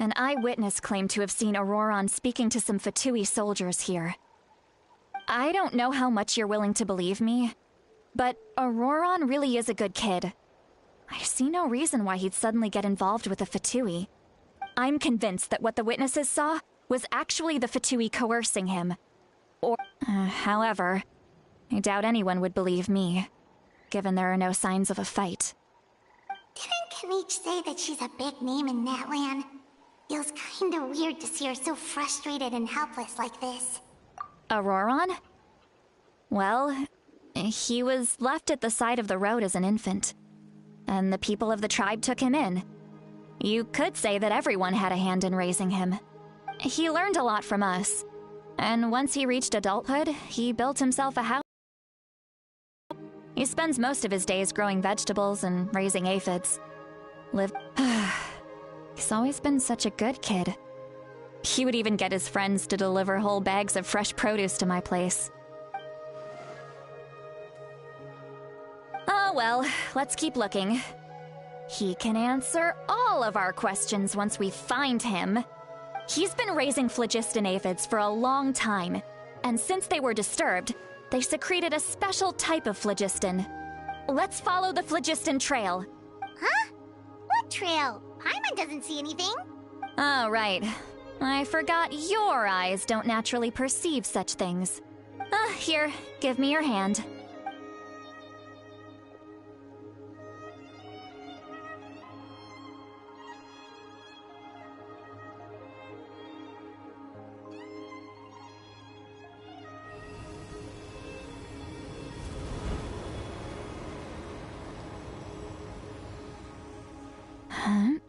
An eyewitness claimed to have seen Auroron speaking to some Fatui soldiers here. I don't know how much you're willing to believe me, but Auroron really is a good kid. I see no reason why he'd suddenly get involved with a Fatui. I'm convinced that what the witnesses saw was actually the Fatui coercing him. However, I doubt anyone would believe me, given there are no signs of a fight. Didn't Kanich say that she's a big name in Natlan? Feels kinda weird to see her so frustrated and helpless like this. Auroron? Well, he was left at the side of the road as an infant, and the people of the tribe took him in. You could say that everyone had a hand in raising him. He learned a lot from us, and once he reached adulthood, he built himself a house. He spends most of his days growing vegetables and raising aphids. He's always been such a good kid. He would even get his friends to deliver whole bags of fresh produce to my place. Oh well, let's keep looking. He can answer all of our questions once we find him. He's been raising phlogiston aphids for a long time, and since they were disturbed, they secreted a special type of phlogiston. Let's follow the phlogiston trail. Huh? What trail? Paimon doesn't see anything. Oh, right. I forgot your eyes don't naturally perceive such things. Here, give me your hand. Huh?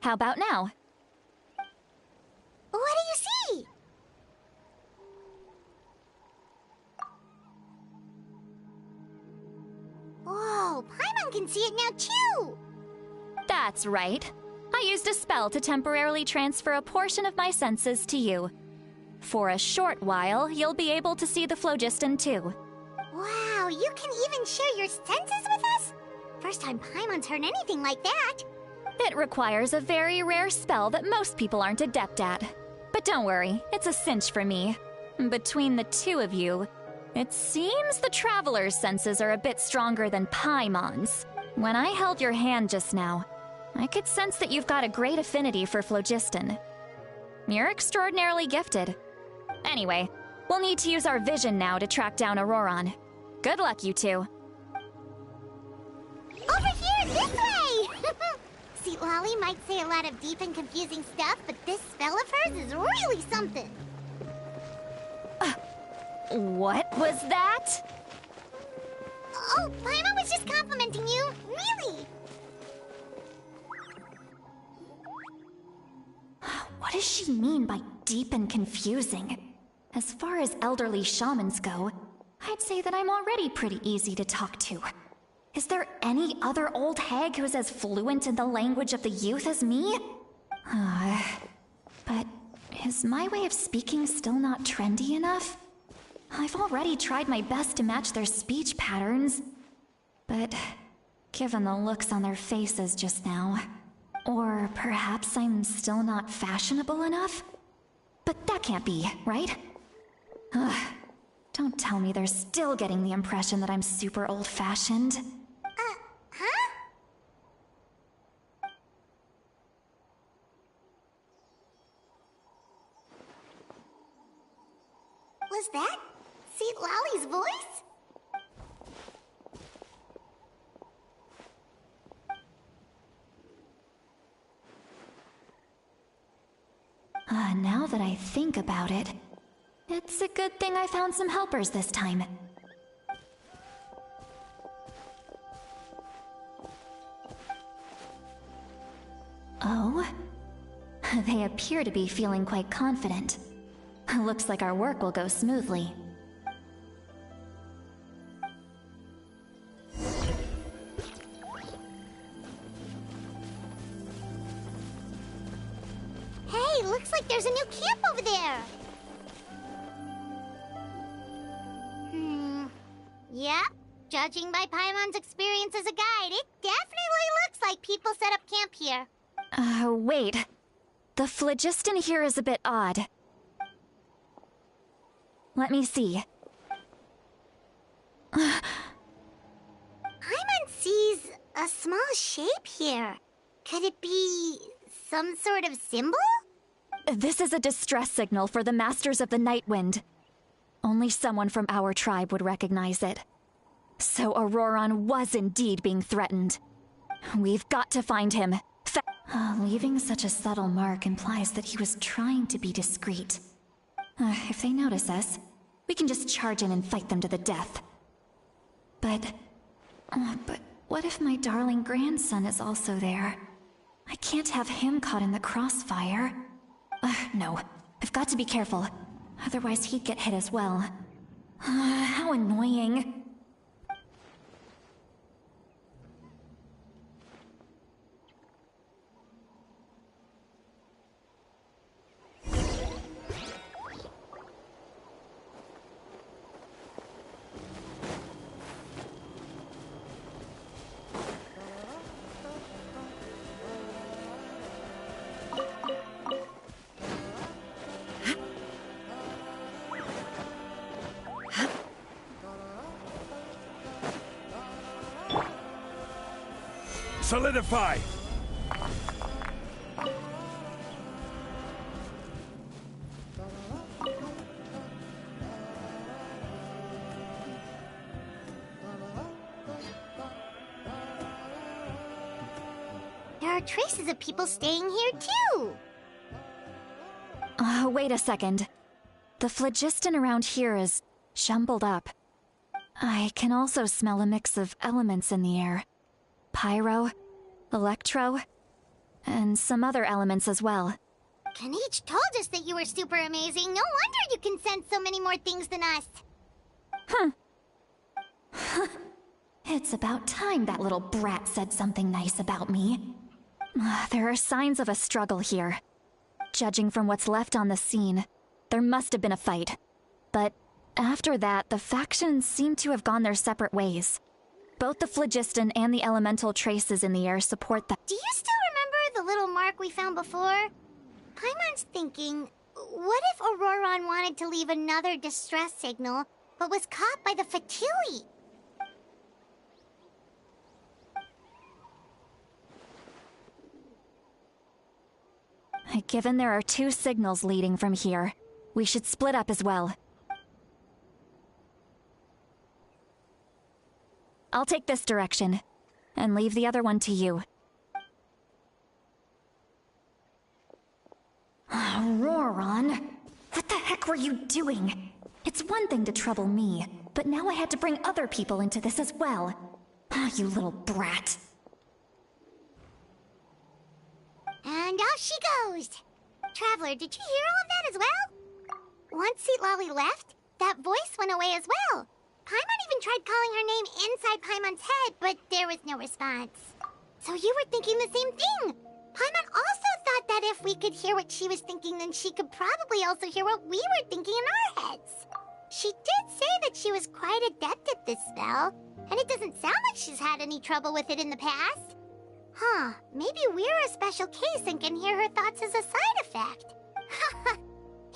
How about now? What do you see? Whoa, Paimon can see it now too! That's right. I used a spell to temporarily transfer a portion of my senses to you. For a short while, you'll be able to see the phlogiston too. Wow, you can even share your senses with us? First time Paimon's heard anything like that. It requires a very rare spell that most people aren't adept at. But don't worry, it's a cinch for me. Between the two of you, it seems the Traveler's senses are a bit stronger than Paimon's. When I held your hand just now, I could sense that you've got a great affinity for phlogiston. You're extraordinarily gifted. Anyway, we'll need to use our vision now to track down Auroron. Good luck, you two. Over here, this way! See, Lolly might say a lot of deep and confusing stuff, but this spell of hers is really something. What was that? Oh, Paimon was just complimenting you. Really? What does she mean by deep and confusing? As far as elderly shamans go, I'd say that I'm already pretty easy to talk to. Is there any other old hag who's as fluent in the language of the youth as me? But is my way of speaking still not trendy enough? I've already tried my best to match their speech patterns. But given the looks on their faces just now, or perhaps I'm still not fashionable enough? But that can't be, right? Don't tell me they're still getting the impression that I'm super old-fashioned. Huh? Was that St. Lolly's voice? Now that I think about it, it's a good thing I found some helpers this time. Oh? They appear to be feeling quite confident. Looks like our work will go smoothly. Hey, looks like there's a new camp over there. Yep. Judging by Paimon's experience as a guide, it definitely looks like people set up camp here. Wait. The phlogiston here is a bit odd. Let me see. Paimon sees a small shape here. Could it be some sort of symbol? This is a distress signal for the Masters of the Night Wind. Only someone from our tribe would recognize it. So Auroron was indeed being threatened. We've got to find him. Leaving such a subtle mark implies that he was trying to be discreet. If they notice us, we can just charge in and fight them to the death. But what if my darling grandson is also there? I can't have him caught in the crossfire. No, I've got to be careful. Otherwise he'd get hit as well. How annoying. Solidify! There are traces of people staying here too. Wait a second. The phlogiston around here is jumbled up. I can also smell a mix of elements in the air. Pyro, electro, and some other elements as well. Kanich told us that you were super amazing. No wonder you can sense so many more things than us. It's about time that little brat said something nice about me. There are signs of a struggle here. Judging from what's left on the scene, there must have been a fight. But after that, the factions seem to have gone their separate ways. Both the phlogiston and the elemental traces in the air support that. Do you still remember the little mark we found before? Paimon's thinking, what if Auroron wanted to leave another distress signal, but was caught by the Fatui? Given there are two signals leading from here, we should split up as well. I'll take this direction, and leave the other one to you. Auroron! What the heck were you doing? It's one thing to trouble me, but now I had to bring other people into this as well. You little brat. And out she goes! Traveler, did you hear all of that as well? Once Lolly left, that voice went away as well. Paimon even tried calling her name inside Paimon's head, but there was no response. So you were thinking the same thing! Paimon also thought that if we could hear what she was thinking, then she could probably also hear what we were thinking in our heads. She did say that she was quite adept at this spell, and it doesn't sound like she's had any trouble with it in the past. Huh, maybe we're a special case and can hear her thoughts as a side effect.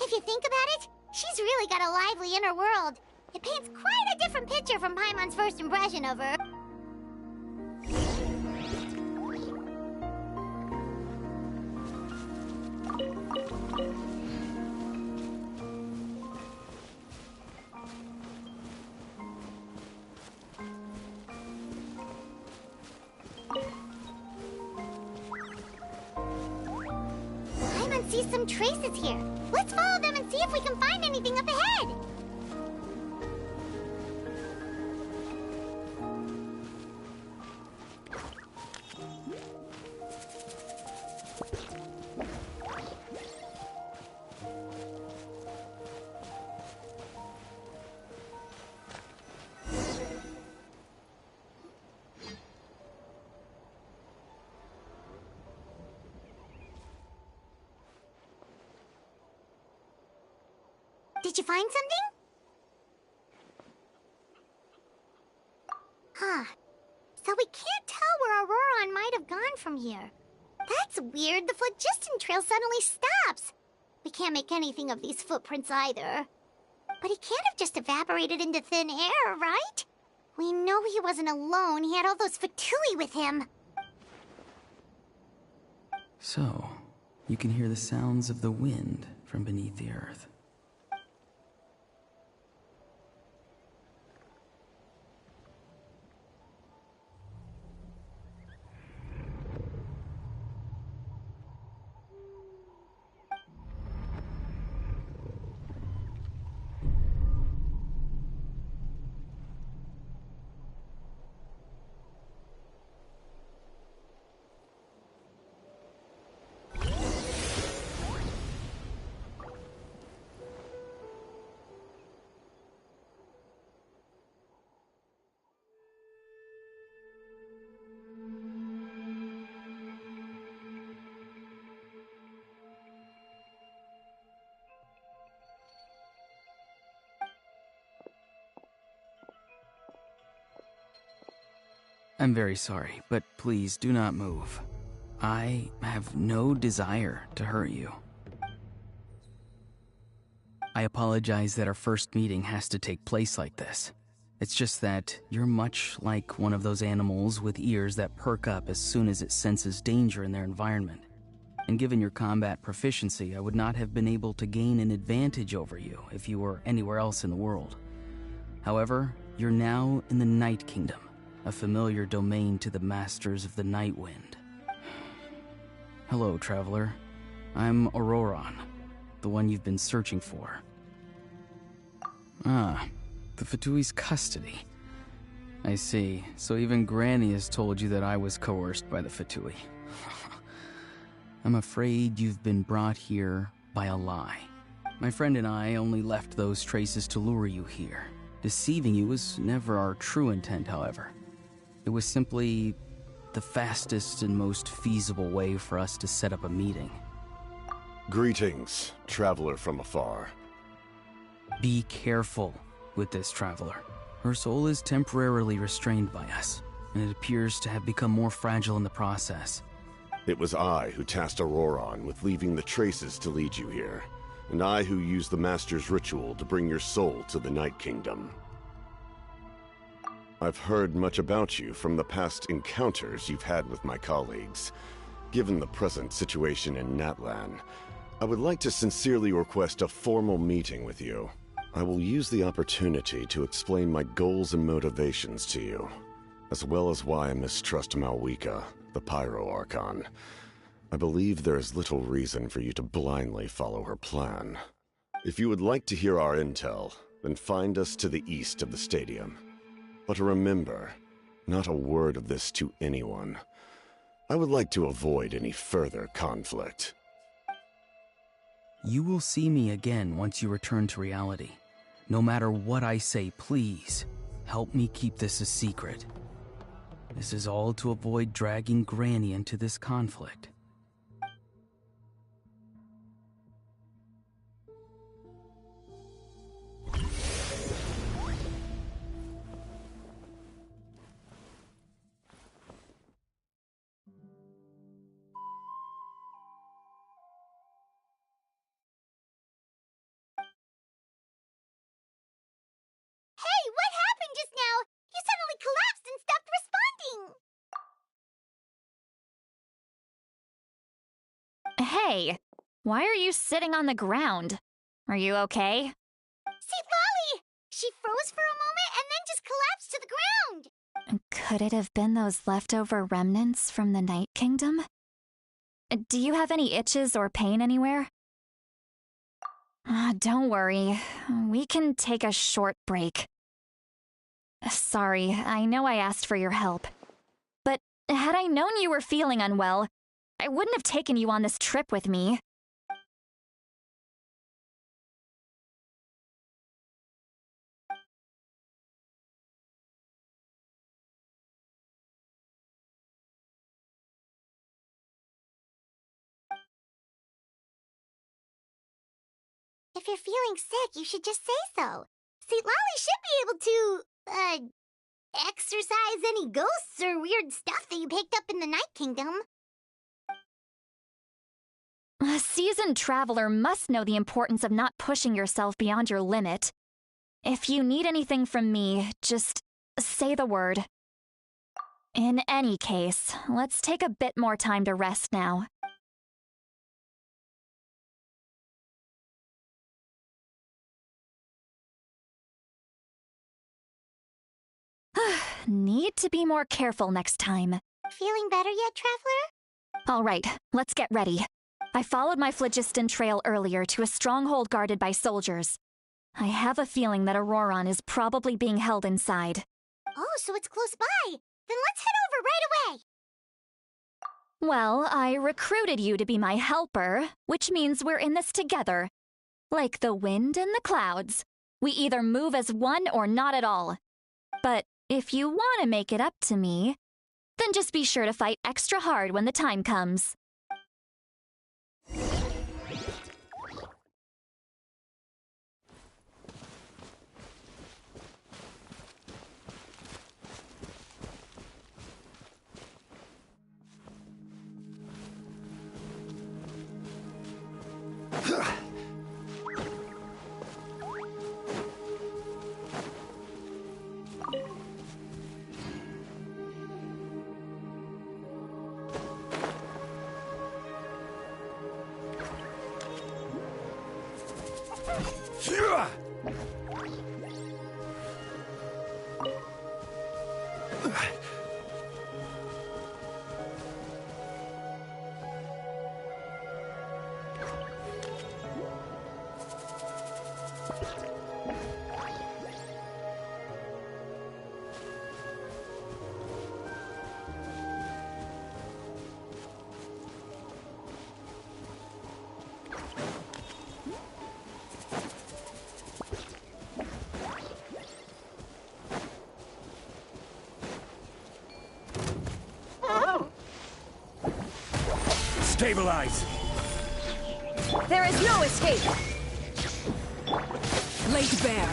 If you think about it, she's really got a lively inner world. It paints quite a different picture from Paimon's first impression of her. Paimon sees some traces here. Let's follow them and see if we can find anything up ahead. Did you find something? Huh. So we can't tell where Auroron might have gone from here. That's weird. The phlogiston trail suddenly stops. We can't make anything of these footprints either. But he can't have just evaporated into thin air, right? We know he wasn't alone. He had all those Fatui with him. So, you can hear the sounds of the wind from beneath the earth. I'm very sorry, but please do not move. I have no desire to hurt you. I apologize that our first meeting has to take place like this. It's just that you're much like one of those animals with ears that perk up as soon as it senses danger in their environment. And given your combat proficiency, I would not have been able to gain an advantage over you if you were anywhere else in the world. However, you're now in the Night Kingdom, a familiar domain to the masters of the Night Wind. Hello, traveler. I'm Auroron, the one you've been searching for. Ah, the Fatui's custody. I see. So even Granny has told you that I was coerced by the Fatui. I'm afraid you've been brought here by a lie. My friend and I only left those traces to lure you here. Deceiving you was never our true intent, however. It was simply the fastest and most feasible way for us to set up a meeting. Greetings, traveler from afar. Be careful with this traveler. Her soul is temporarily restrained by us, and it appears to have become more fragile in the process. It was I who tasked Auroron with leaving the traces to lead you here, and I who used the Master's ritual to bring your soul to the Night Kingdom. I've heard much about you from the past encounters you've had with my colleagues. Given the present situation in Natlan, I would like to sincerely request a formal meeting with you. I will use the opportunity to explain my goals and motivations to you, as well as why I mistrust Malwika, the Pyro Archon. I believe there is little reason for you to blindly follow her plan. If you would like to hear our intel, then find us to the east of the stadium. But remember, not a word of this to anyone. I would like to avoid any further conflict. You will see me again once you return to reality. No matter what I say, please, help me keep this a secret. This is all to avoid dragging Granny into this conflict. Hey, what happened just now? You suddenly collapsed and stopped responding. Hey, why are you sitting on the ground? Are you okay? See, Lolly! She froze for a moment and then just collapsed to the ground. Could it have been those leftover remnants from the Night Kingdom? Do you have any itches or pain anywhere? Don't worry. We can take a short break. Sorry, I know I asked for your help. But had I known you were feeling unwell, I wouldn't have taken you on this trip with me. If you're feeling sick, you should just say so. See, Lolly should be able to, exorcise any ghosts or weird stuff that you picked up in the Night Kingdom. A seasoned traveler must know the importance of not pushing yourself beyond your limit. If you need anything from me, just say the word. In any case, let's take a bit more time to rest now. Need to be more careful next time. Feeling better yet, Traveler? All right, let's get ready. I followed my phlogiston trail earlier to a stronghold guarded by soldiers. I have a feeling that Auroron is probably being held inside. Oh, so it's close by. Then let's head over right away. Well, I recruited you to be my helper, which means we're in this together. Like the wind and the clouds. We either move as one or not at all. But if you want to make it up to me, then just be sure to fight extra hard when the time comes. Stabilize! There is no escape! Laid bare!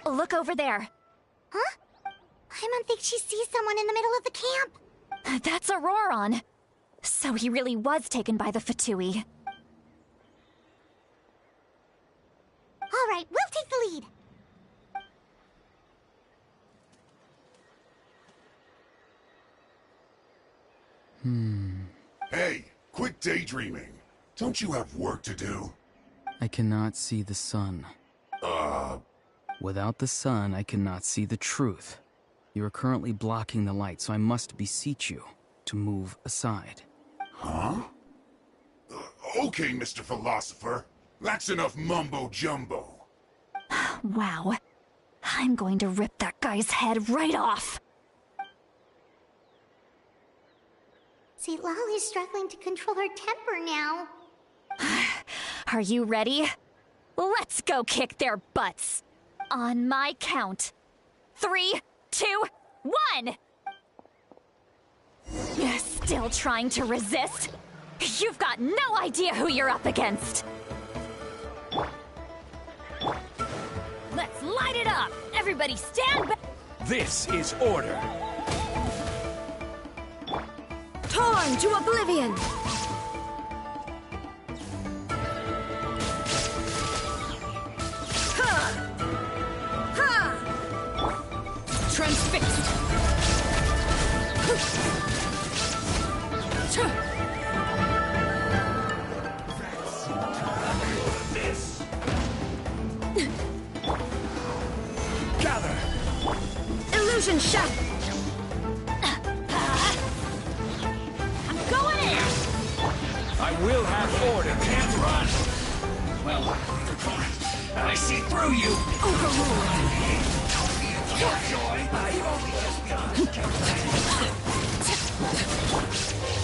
Look over there. Huh? Paimon thinks she sees someone in the middle of the camp. That's Auroron. So he really was taken by the Fatui. All right, we'll take the lead. Hey, quit daydreaming. Don't you have work to do? I cannot see the sun. Without the sun, I cannot see the truth. You are currently blocking the light, so I must beseech you to move aside. Huh? Okay, Mr. Philosopher. That's enough mumbo-jumbo. Wow. I'm going to rip that guy's head right off. See, Lolly's struggling to control her temper now. Are you ready? Let's go kick their butts. On my count. 3, 2, 1! Still trying to resist? You've got no idea who you're up against. Let's light it up! Everybody stand back! This is order! Torn to oblivion! Transfixed! I will have order. Can't run! Well, I see through you!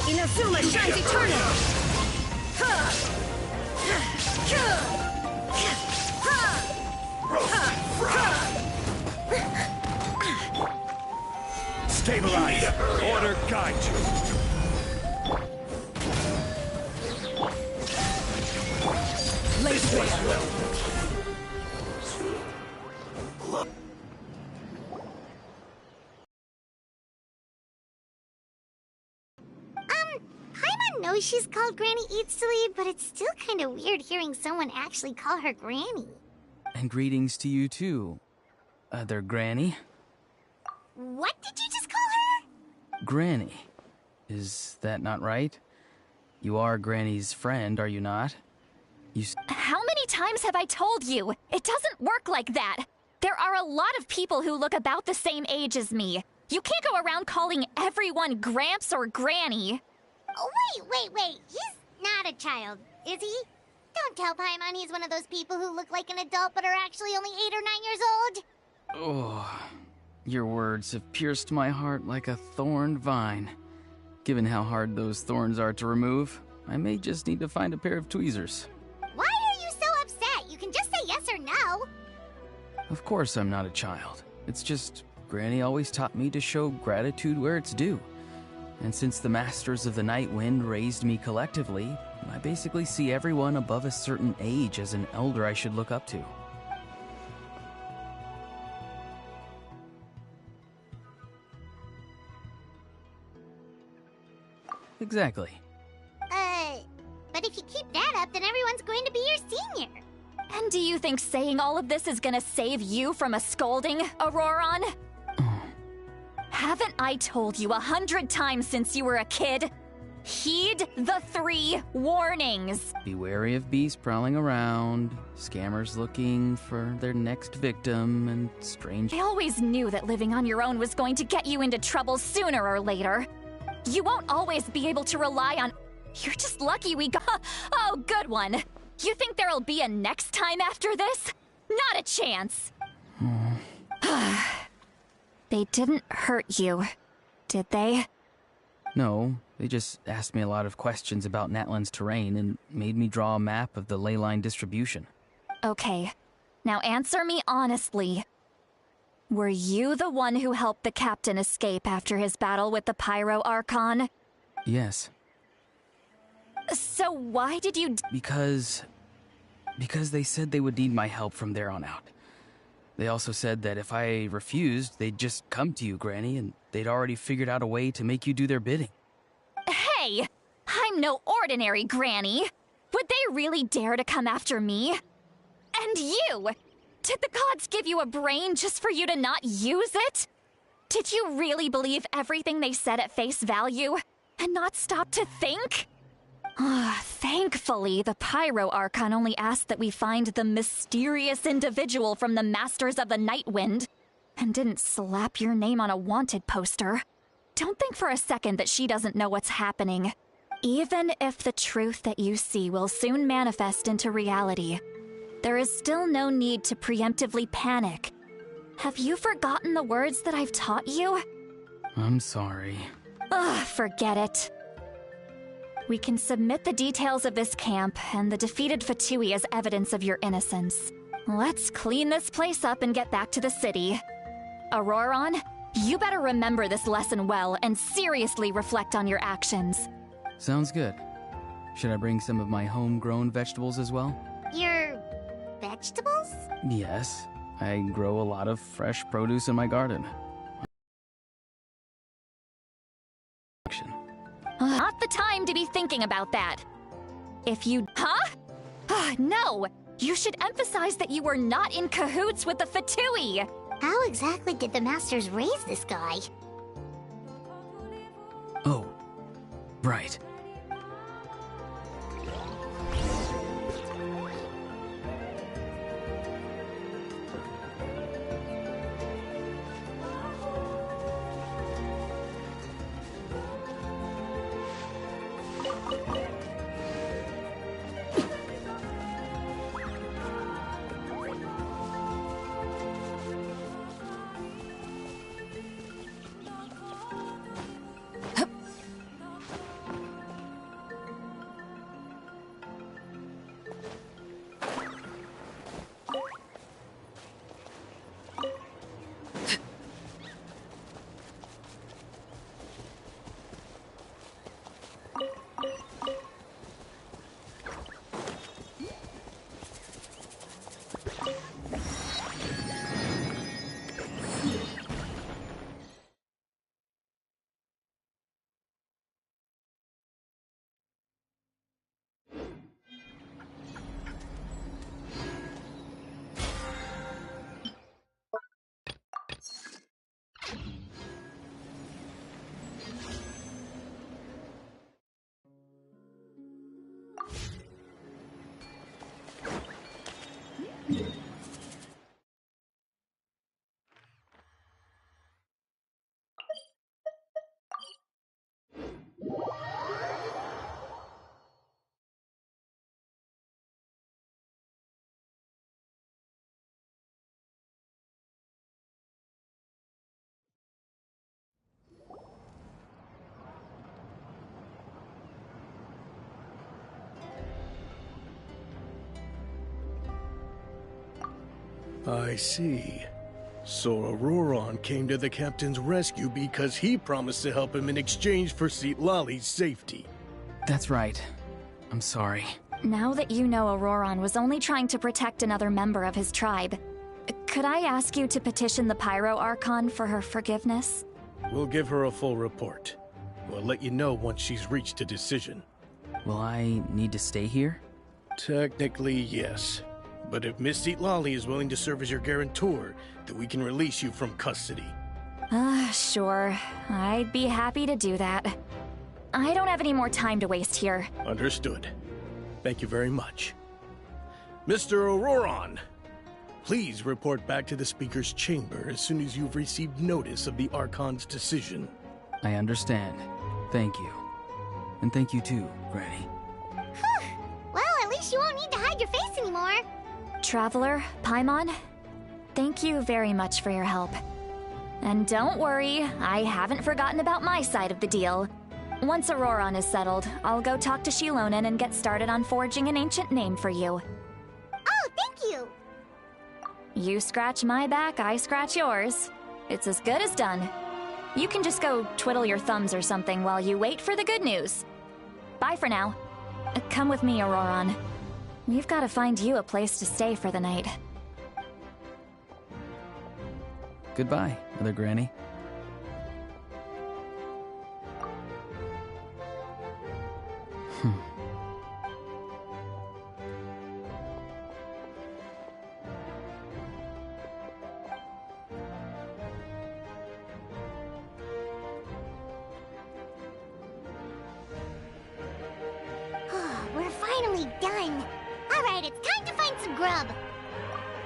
Inazuma shines eternal! Stabilize. Order guide you. Lace band! Paimon knows she's called Granny Eats to Lead, but it's still kind of weird hearing someone actually call her Granny. And greetings to you too, other Granny. What did you just call her? Granny. Is that not right? You are Granny's friend, are you not? How many times have I told you? It doesn't work like that. There are a lot of people who look about the same age as me. You can't go around calling everyone Gramps or Granny. Oh, wait. He's not a child, is he? Don't tell Paimon he's one of those people who look like an adult but are actually only 8 or 9 years old. Oh, your words have pierced my heart like a thorned vine. Given how hard those thorns are to remove, I may just need to find a pair of tweezers. Why are you so upset? You can just say yes or no. Of course I'm not a child. It's just, Granny always taught me to show gratitude where it's due. And since the Masters of the Night Wind raised me collectively, I basically see everyone above a certain age as an elder I should look up to. Exactly. But if you keep that up, then everyone's going to be your senior. And do you think saying all of this is gonna save you from a scolding, Auroron? Haven't I told you 100 times since you were a kid? Heed the 3 warnings. Be wary of beasts prowling around, scammers looking for their next victim, and strange... I always knew that living on your own was going to get you into trouble sooner or later. You won't always be able to rely on... You're just lucky we got... Oh, good one. You think there'll be a next time after this? Not a chance. They didn't hurt you, did they? No, they just asked me a lot of questions about Natlan's terrain and made me draw a map of the ley line distribution. Okay, now answer me honestly. Were you the one who helped the captain escape after his battle with the Pyro Archon? Yes. So why did you... Because they said they would need my help from there on out. They also said that if I refused, they'd just come to you, Granny, and they'd already figured out a way to make you do their bidding. Hey! I'm no ordinary Granny! Would they really dare to come after me? And you! Did the gods give you a brain just for you to not use it? Did you really believe everything they said at face value, and not stop to think? Thankfully, the Pyro Archon only asked that we find the mysterious individual from the Masters of the Night Wind, and didn't slap your name on a wanted poster. Don't think for a second that she doesn't know what's happening. Even if the truth that you see will soon manifest into reality, there is still no need to preemptively panic. Have you forgotten the words that I've taught you? I'm sorry. Forget it. We can submit the details of this camp and the defeated Fatui as evidence of your innocence. Let's clean this place up and get back to the city. Auroron, you better remember this lesson well and seriously reflect on your actions. Sounds good. Should I bring some of my homegrown vegetables as well? Your... vegetables? Yes. I grow a lot of fresh produce in my garden. Not the time to be thinking about that. If you... Huh? No! You should emphasize that you were not in cahoots with the Fatui! How exactly did the Masters raise this guy? Oh, right. I see. So Auroron came to the captain's rescue because he promised to help him in exchange for Citlali's safety. That's right. I'm sorry. Now that you know Auroron was only trying to protect another member of his tribe, could I ask you to petition the Pyro Archon for her forgiveness? We'll give her a full report. We'll let you know once she's reached a decision. Will I need to stay here? Technically, yes. But if Miss Citlali is willing to serve as your guarantor, then we can release you from custody. Sure. I'd be happy to do that. I don't have any more time to waste here. Understood. Thank you very much. Mr. Auroron, please report back to the Speaker's chamber as soon as you've received notice of the Archon's decision. I understand. Thank you. And thank you too, Granny. Whew. Well, at least you won't need to hide your face anymore. Traveler, Paimon, thank you very much for your help. And don't worry, I haven't forgotten about my side of the deal. Once Auroron is settled, I'll go talk to Shilonen and get started on forging an ancient name for you. Oh, thank you! You scratch my back, I scratch yours. It's as good as done. You can just go twiddle your thumbs or something while you wait for the good news. Bye for now. Come with me, Auroron. We've got to find you a place to stay for the night. Goodbye, Mother Granny. We're finally done. Alright, it's time to find some grub.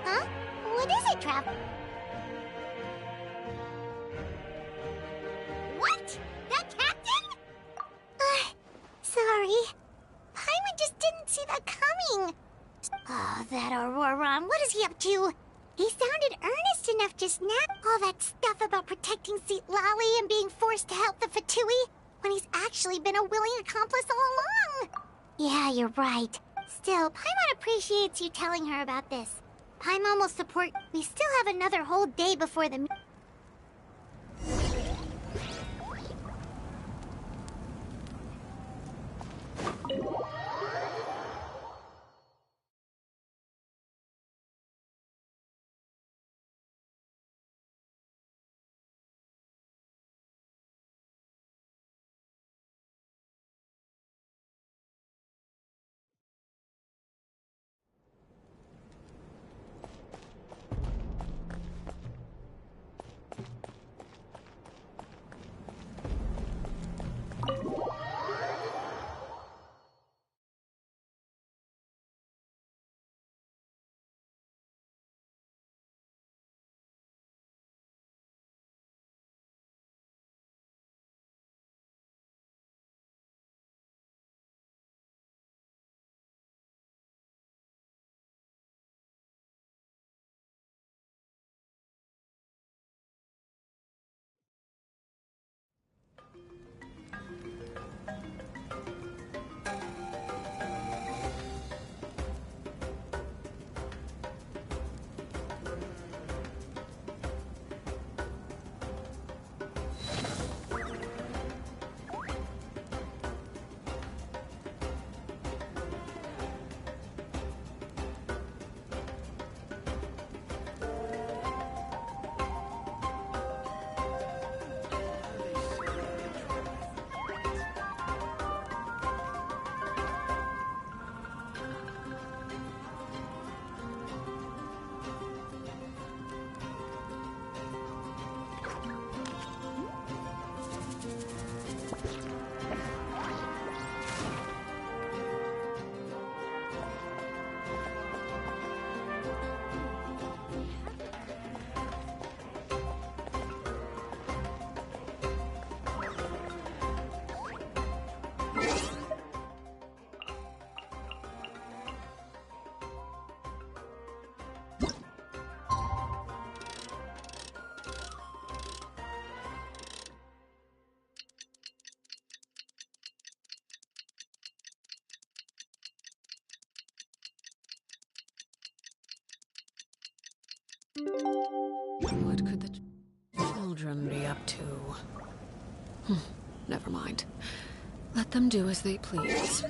Huh? What is it, Trav? What? That captain? Sorry. Paimon just didn't see that coming. Oh, that Auroron, what is he up to? He sounded earnest enough just now. All that stuff about protecting Citlali and being forced to help the Fatui, when he's actually been a willing accomplice all along. Yeah, you're right. Still, Paimon appreciates you telling her about this. Paimon will support. We still have another whole day before the... What could the children be up to? Never mind. Let them do as they please.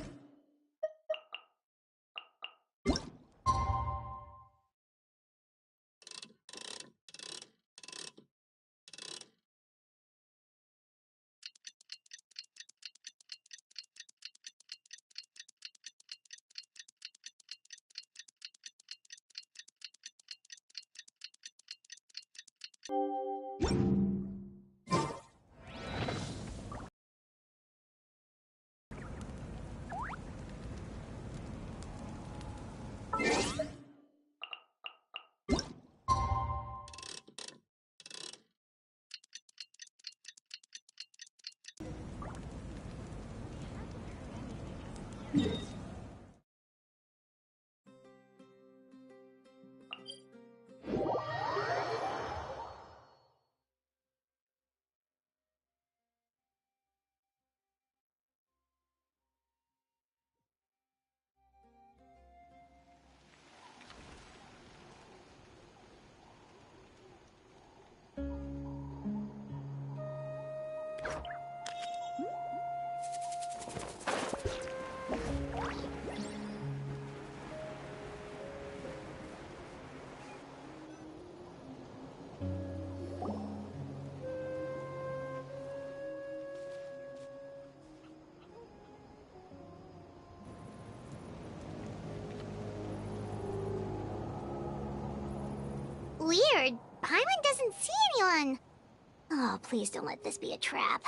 Weird. Paimon doesn't see anyone. Oh, please don't let this be a trap.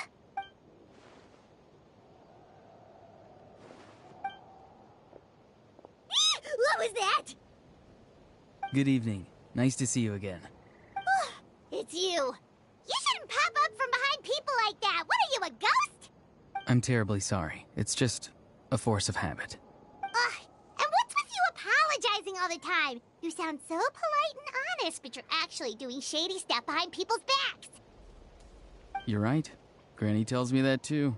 What was that? Good evening. Nice to see you again. It's you. You shouldn't pop up from behind people like that. What are you, a ghost? I'm terribly sorry. It's just a force of habit. And what's with you apologizing all the time? You sound so polite and honest, but you're actually doing shady stuff behind people's backs. You're right. Granny tells me that too.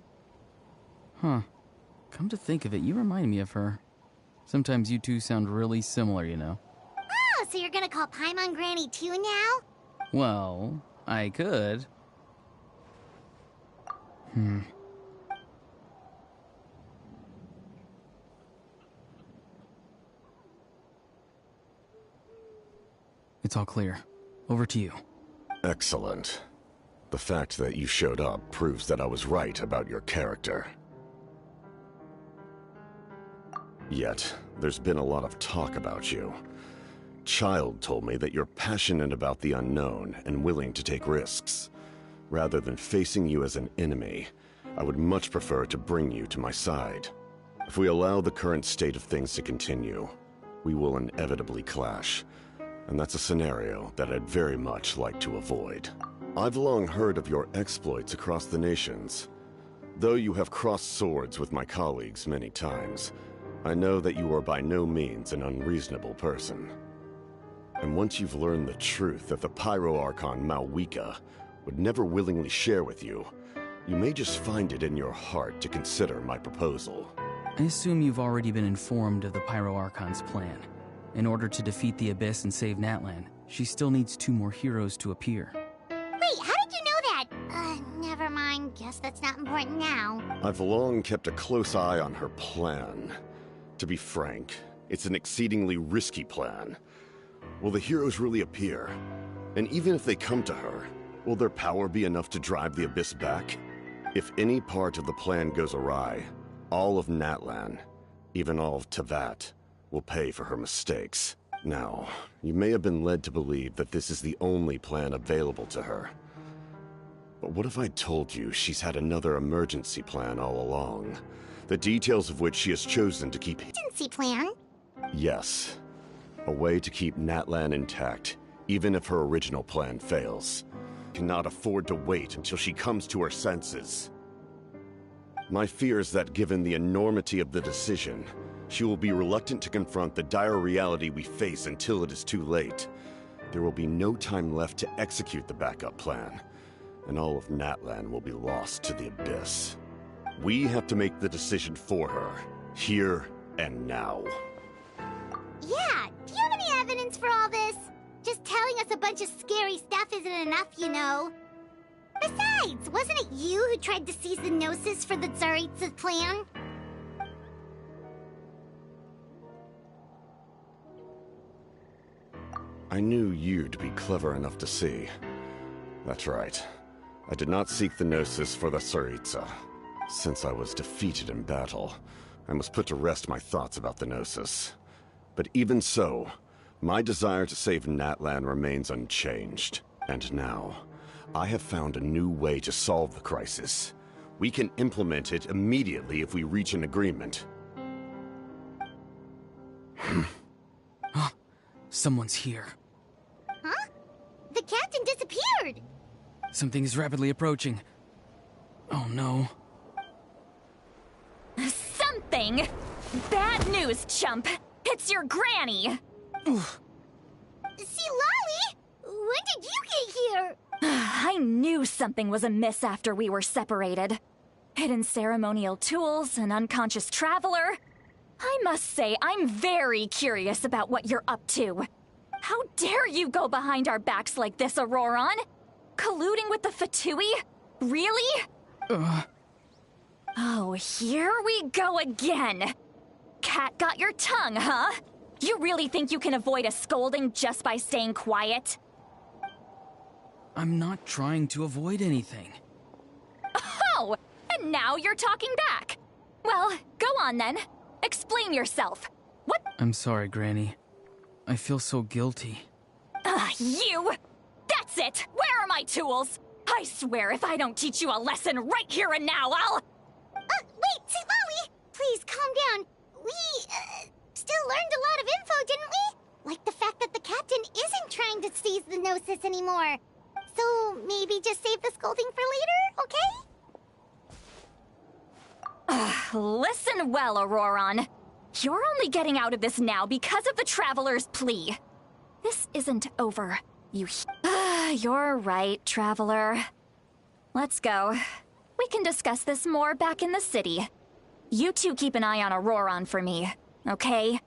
Huh. Come to think of it, you remind me of her. Sometimes you two sound really similar, you know. Oh, so you're gonna call Paimon Granny too now? Well, I could. It's all clear. Over to you. Excellent. The fact that you showed up proves that I was right about your character. Yet, there's been a lot of talk about you. Child told me that you're passionate about the unknown and willing to take risks. Rather than facing you as an enemy, I would much prefer to bring you to my side. If we allow the current state of things to continue, we will inevitably clash. And that's a scenario that I'd very much like to avoid. I've long heard of your exploits across the nations. Though you have crossed swords with my colleagues many times, I know that you are by no means an unreasonable person. And once you've learned the truth that the Pyro Archon Malwika would never willingly share with you, you may just find it in your heart to consider my proposal. I assume you've already been informed of the Pyro Archon's plan. In order to defeat the Abyss and save Natlan, she still needs 2 more heroes to appear. Wait, how did you know that? Never mind. Guess that's not important now. I've long kept a close eye on her plan. To be frank, it's an exceedingly risky plan. Will the heroes really appear? And even if they come to her, will their power be enough to drive the Abyss back? If any part of the plan goes awry, all of Natlan, even all of Teyvat, will pay for her mistakes. Now, you may have been led to believe that this is the only plan available to her. But what if I told you she's had another emergency plan all along, the details of which she has chosen to keep... Emergency plan? Yes. A way to keep Natlan intact, even if her original plan fails. Cannot afford to wait until she comes to her senses. My fear is that given the enormity of the decision, she will be reluctant to confront the dire reality we face until it is too late. There will be no time left to execute the backup plan, and all of Natlan will be lost to the Abyss. We have to make the decision for her, here and now. Yeah, do you have any evidence for all this? Just telling us a bunch of scary stuff isn't enough, you know. Besides, wasn't it you who tried to seize the Gnosis for the Tsaritsa's plan? I knew you'd be clever enough to see. That's right. I did not seek the Gnosis for the Tsaritsa. Since I was defeated in battle, I must put to rest my thoughts about the Gnosis. But even so, my desire to save Natlan remains unchanged. And now, I have found a new way to solve the crisis. We can implement it immediately if we reach an agreement. Someone's here. Huh? The captain disappeared! Something is rapidly approaching. Oh no. Something? Bad news, chump! It's your granny! See, Lolly? When did you get here? I knew something was amiss after we were separated. Hidden ceremonial tools, an unconscious traveler. I must say, I'm very curious about what you're up to. How dare you go behind our backs like this, Auroron? Colluding with the Fatui? Really? Oh, here we go again. Cat got your tongue, huh? You really think you can avoid a scolding just by staying quiet? I'm not trying to avoid anything. Oh, and now you're talking back. Well, go on then. Explain yourself. What? I'm sorry, Granny. I feel so guilty. You! That's it! Where are my tools? I swear if I don't teach you a lesson right here and now, I'll... Wait, see, Lolly! Please, calm down. We, still learned a lot of info, didn't we? Like the fact that the captain isn't trying to seize the Gnosis anymore. So, maybe just save the scolding for later, okay? Listen well, Auroron. You're only getting out of this now because of the Traveler's plea. This isn't over. You're right, Traveler. Let's go. We can discuss this more back in the city. You two keep an eye on Auroron for me, okay?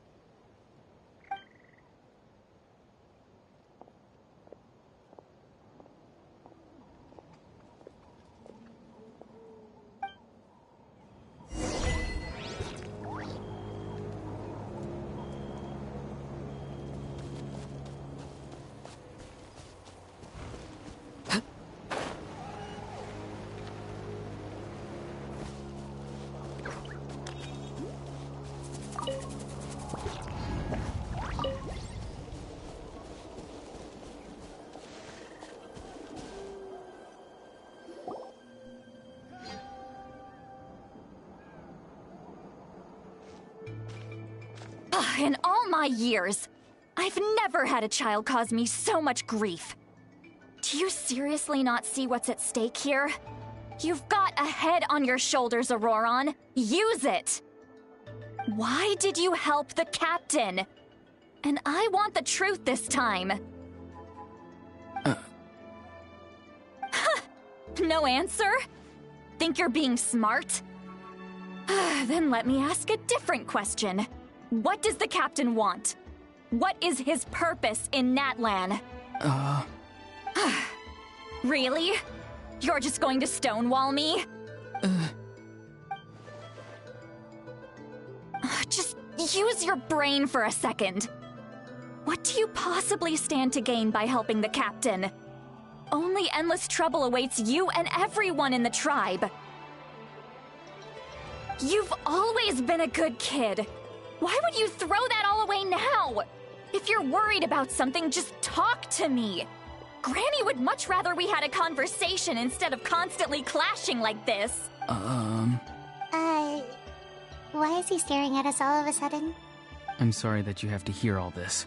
In all my years, I've never had a child cause me so much grief. Do you seriously not see what's at stake here? You've got a head on your shoulders, Auroron. Use it! Why did you help the captain? And I want the truth this time. No answer? Think you're being smart? Then let me ask a different question. What does the captain want? What is his purpose in Natlan? Really? You're just going to stonewall me? Just use your brain for a second. What do you possibly stand to gain by helping the captain? Only endless trouble awaits you and everyone in the tribe. You've always been a good kid. Why would you throw that all away now? If you're worried about something, just talk to me. Granny would much rather we had a conversation instead of constantly clashing like this. Why is he staring at us all of a sudden? I'm sorry that you have to hear all this.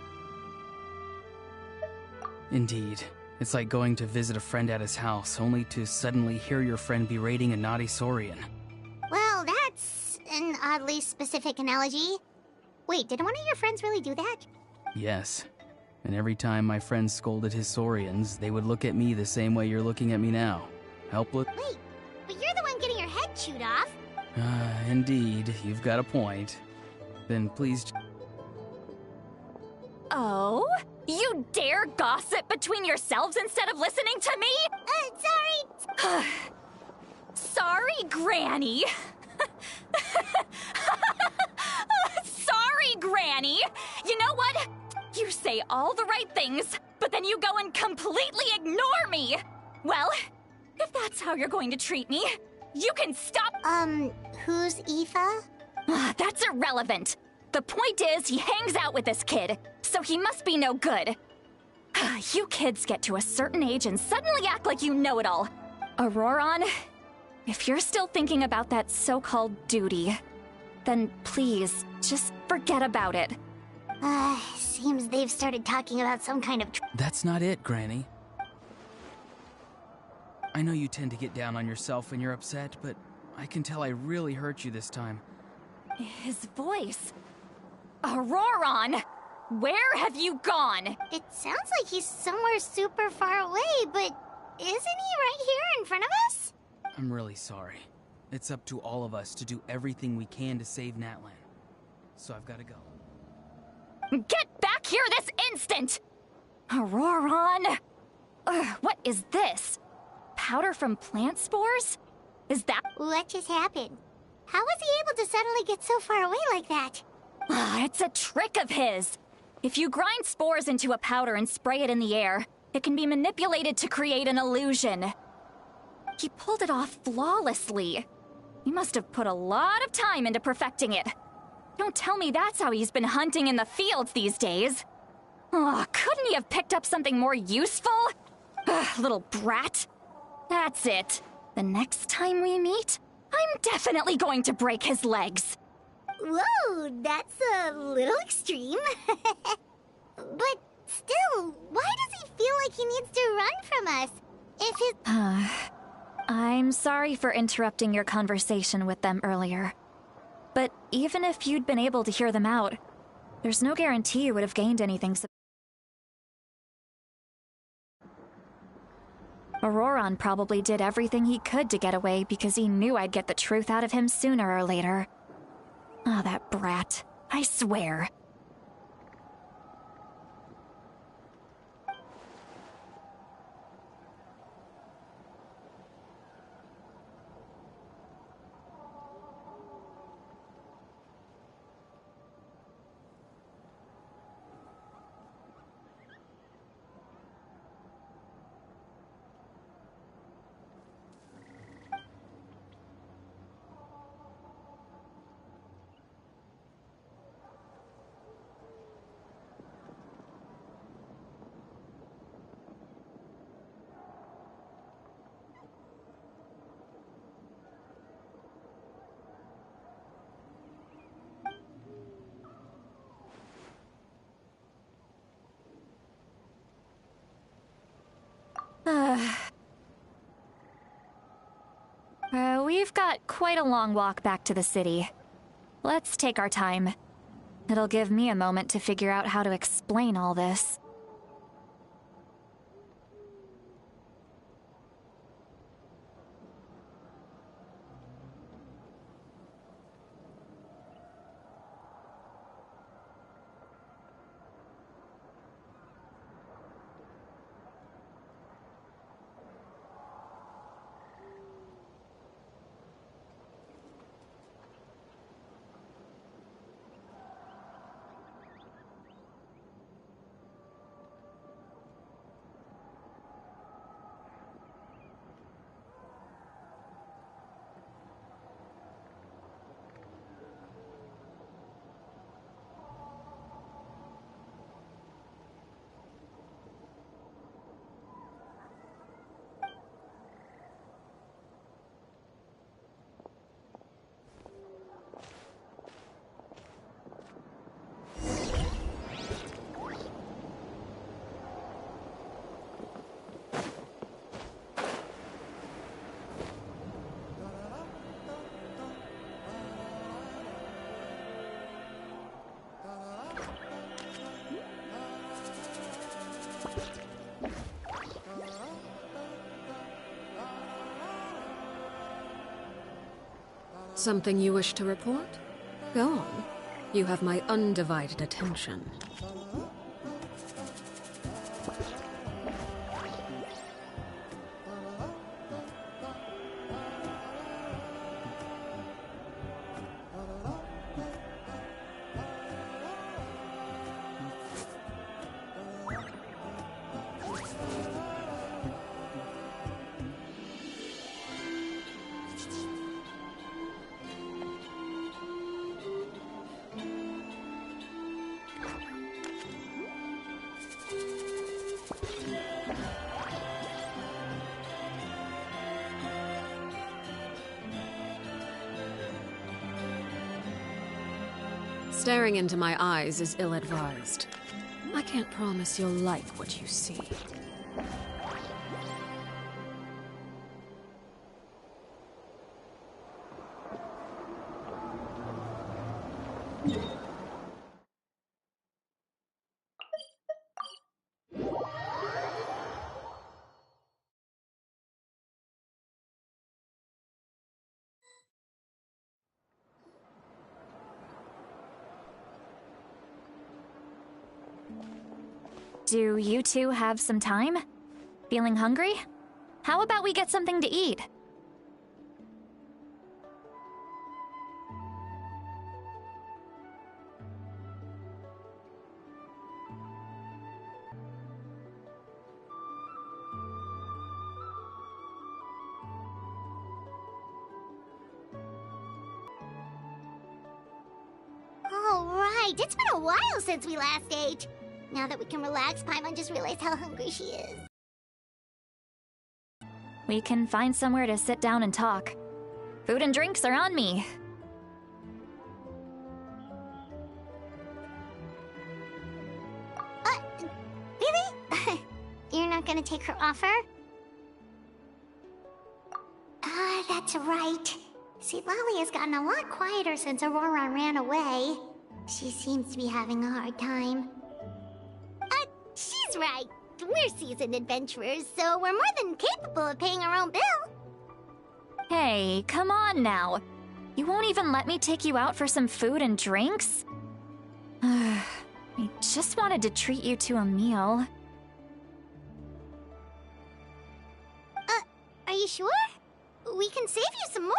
Indeed. It's like going to visit a friend at his house, only to suddenly hear your friend berating a naughty Saurian. Well, that's an oddly specific analogy. Wait, did one of your friends really do that? Yes. And every time my friend scolded his Saurians, they would look at me the same way you're looking at me now. Helpless. Wait, but you're the one getting your head chewed off. Indeed. You've got a point. Then please... Oh? You dare gossip between yourselves instead of listening to me? Sorry. Sorry, Granny. Sorry, Granny. You know what? You say all the right things, but then you go and completely ignore me. Well, if that's how you're going to treat me, you can stop. Who's Aoife? That's irrelevant. The point is, he hangs out with this kid, so he must be no good. You kids get to a certain age and suddenly act like you know it all. Auroron, if you're still thinking about that so-called duty, then please, just forget about it. Seems they've started talking about some kind of... That's not it, Granny. I know you tend to get down on yourself when you're upset, but I can tell I really hurt you this time. His voice. Auroron! Where have you gone? It sounds like he's somewhere super far away, but isn't he right here in front of us? I'm really sorry. It's up to all of us to do everything we can to save Natlan. So I've got to go. Get back here this instant! Auroron! What is this? Powder from plant spores? Is that... What just happened? How was he able to suddenly get so far away like that? It's a trick of his. If you grind spores into a powder and spray it in the air, it can be manipulated to create an illusion. He pulled it off flawlessly. He must have put a lot of time into perfecting it. Don't tell me that's how he's been hunting in the fields these days. Couldn't he have picked up something more useful? Little brat. That's it. The next time we meet, I'm definitely going to break his legs. Whoa, that's a little extreme. But still, why does he feel like he needs to run from us? If his... I'm sorry for interrupting your conversation with them earlier. But even if you'd been able to hear them out, there's no guarantee you would have gained anything. Auroron probably did everything he could to get away because he knew I'd get the truth out of him sooner or later. That brat. I swear. We've got quite a long walk back to the city. Let's take our time. It'll give me a moment to figure out how to explain all this. Something you wish to report? Go on. You have my undivided attention. Staring into my eyes is ill-advised. I can't promise you'll like what you see. Do you two have some time? Feeling hungry? How about we get something to eat? All right, it's been a while since we last ate. Now that we can relax, Paimon just realized how hungry she is. We can find somewhere to sit down and talk. Food and drinks are on me. Really? You're not gonna take her offer? Ah, that's right. See, Lolly has gotten a lot quieter since Aurora ran away. She seems to be having a hard time. She's right. We're seasoned adventurers, so we're more than capable of paying our own bill. Hey, come on now. You won't even let me take you out for some food and drinks? I just wanted to treat you to a meal. Are you sure? We can save you some more,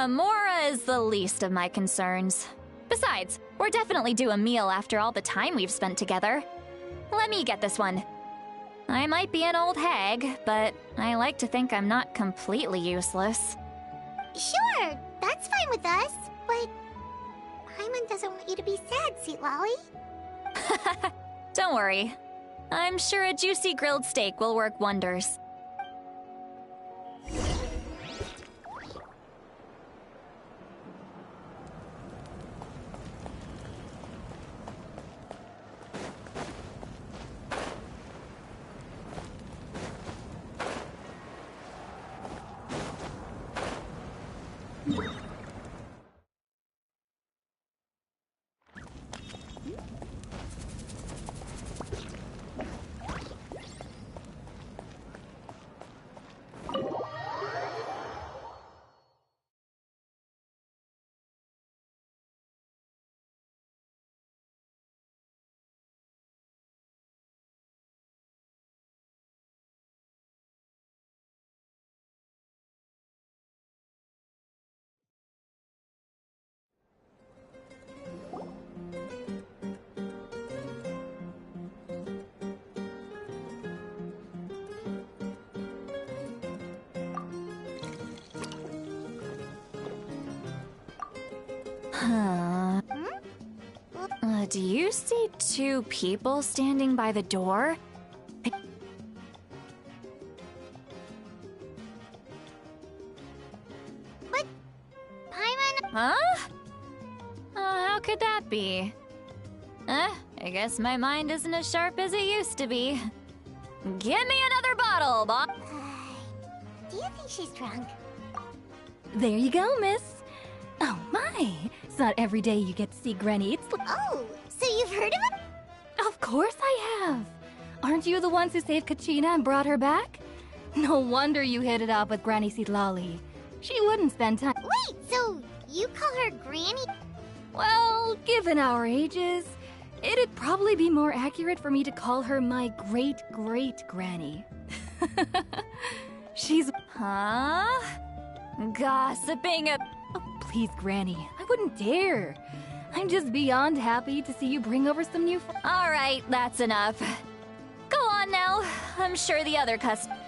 Mora is the least of my concerns. Besides, we're definitely due a meal after all the time we've spent together. Let me get this one. I might be an old hag, but I like to think I'm not completely useless. Sure, that's fine with us, but Paimon doesn't want you to be sad, Sweet Lolly. Don't worry. I'm sure a juicy grilled steak will work wonders. Do you see two people standing by the door? But... Paimon... Huh? How could that be? I guess my mind isn't as sharp as it used to be. Give me another bottle, Bob. Do you think she's drunk? There you go, miss. Oh my, it's not every day you get to see Granny. It's Oh, so you've heard of him? Of course I have. Aren't you the ones who saved Kachina and brought her back? No wonder you hit it off with Granny Citlali. She wouldn't spend time. Wait, so you call her Granny? Well, given our ages, it'd probably be more accurate for me to call her my great-great-granny. She's... Huh? Gossiping a... Oh, please, Granny. I wouldn't dare. I'm just beyond happy to see you bring over some new... All right, that's enough. Go on now. I'm sure the other customers...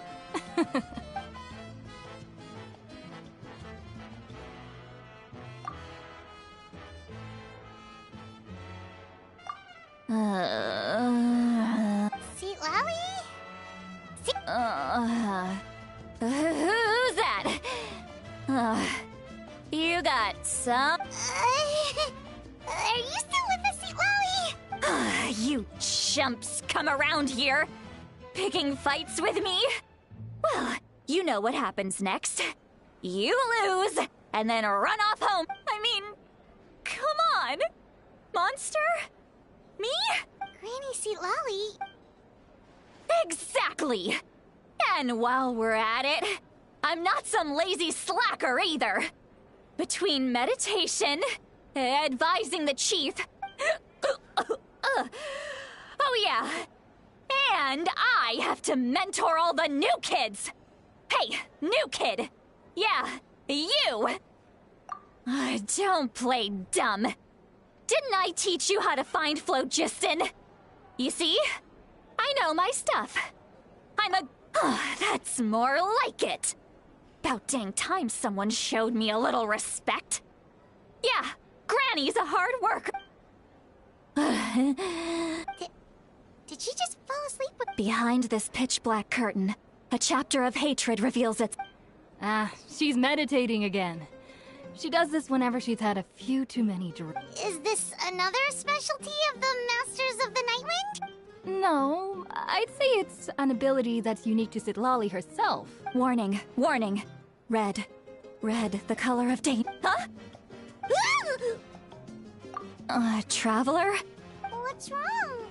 Citlali? Who's that? You got some... Are you still with us, Citlali? You chumps come around here, picking fights with me? Well, you know what happens next. You lose, and then run off home. I mean, come on. Monster? Me? Granny Citlali? Exactly! And while we're at it, I'm not some lazy slacker either. Between meditation, advising the chief... oh yeah, and I have to mentor all the new kids! Hey, new kid! Yeah, you! Don't play dumb. Didn't I teach you how to find phlogiston? You see? I know my stuff. I'm a... that's more like it. About dang time someone showed me a little respect. Yeah, Granny's a hard worker. Did she just fall asleep with... Behind this pitch-black curtain, a chapter of hatred reveals its... She's meditating again. She does this whenever she's had a few too many drinks. Is this another specialty of the Masters of the Nightwind? No, I'd say it's an ability that's unique to Citlali herself. Warning, warning. Red. Red, the color of danger. Huh? Traveler? What's wrong?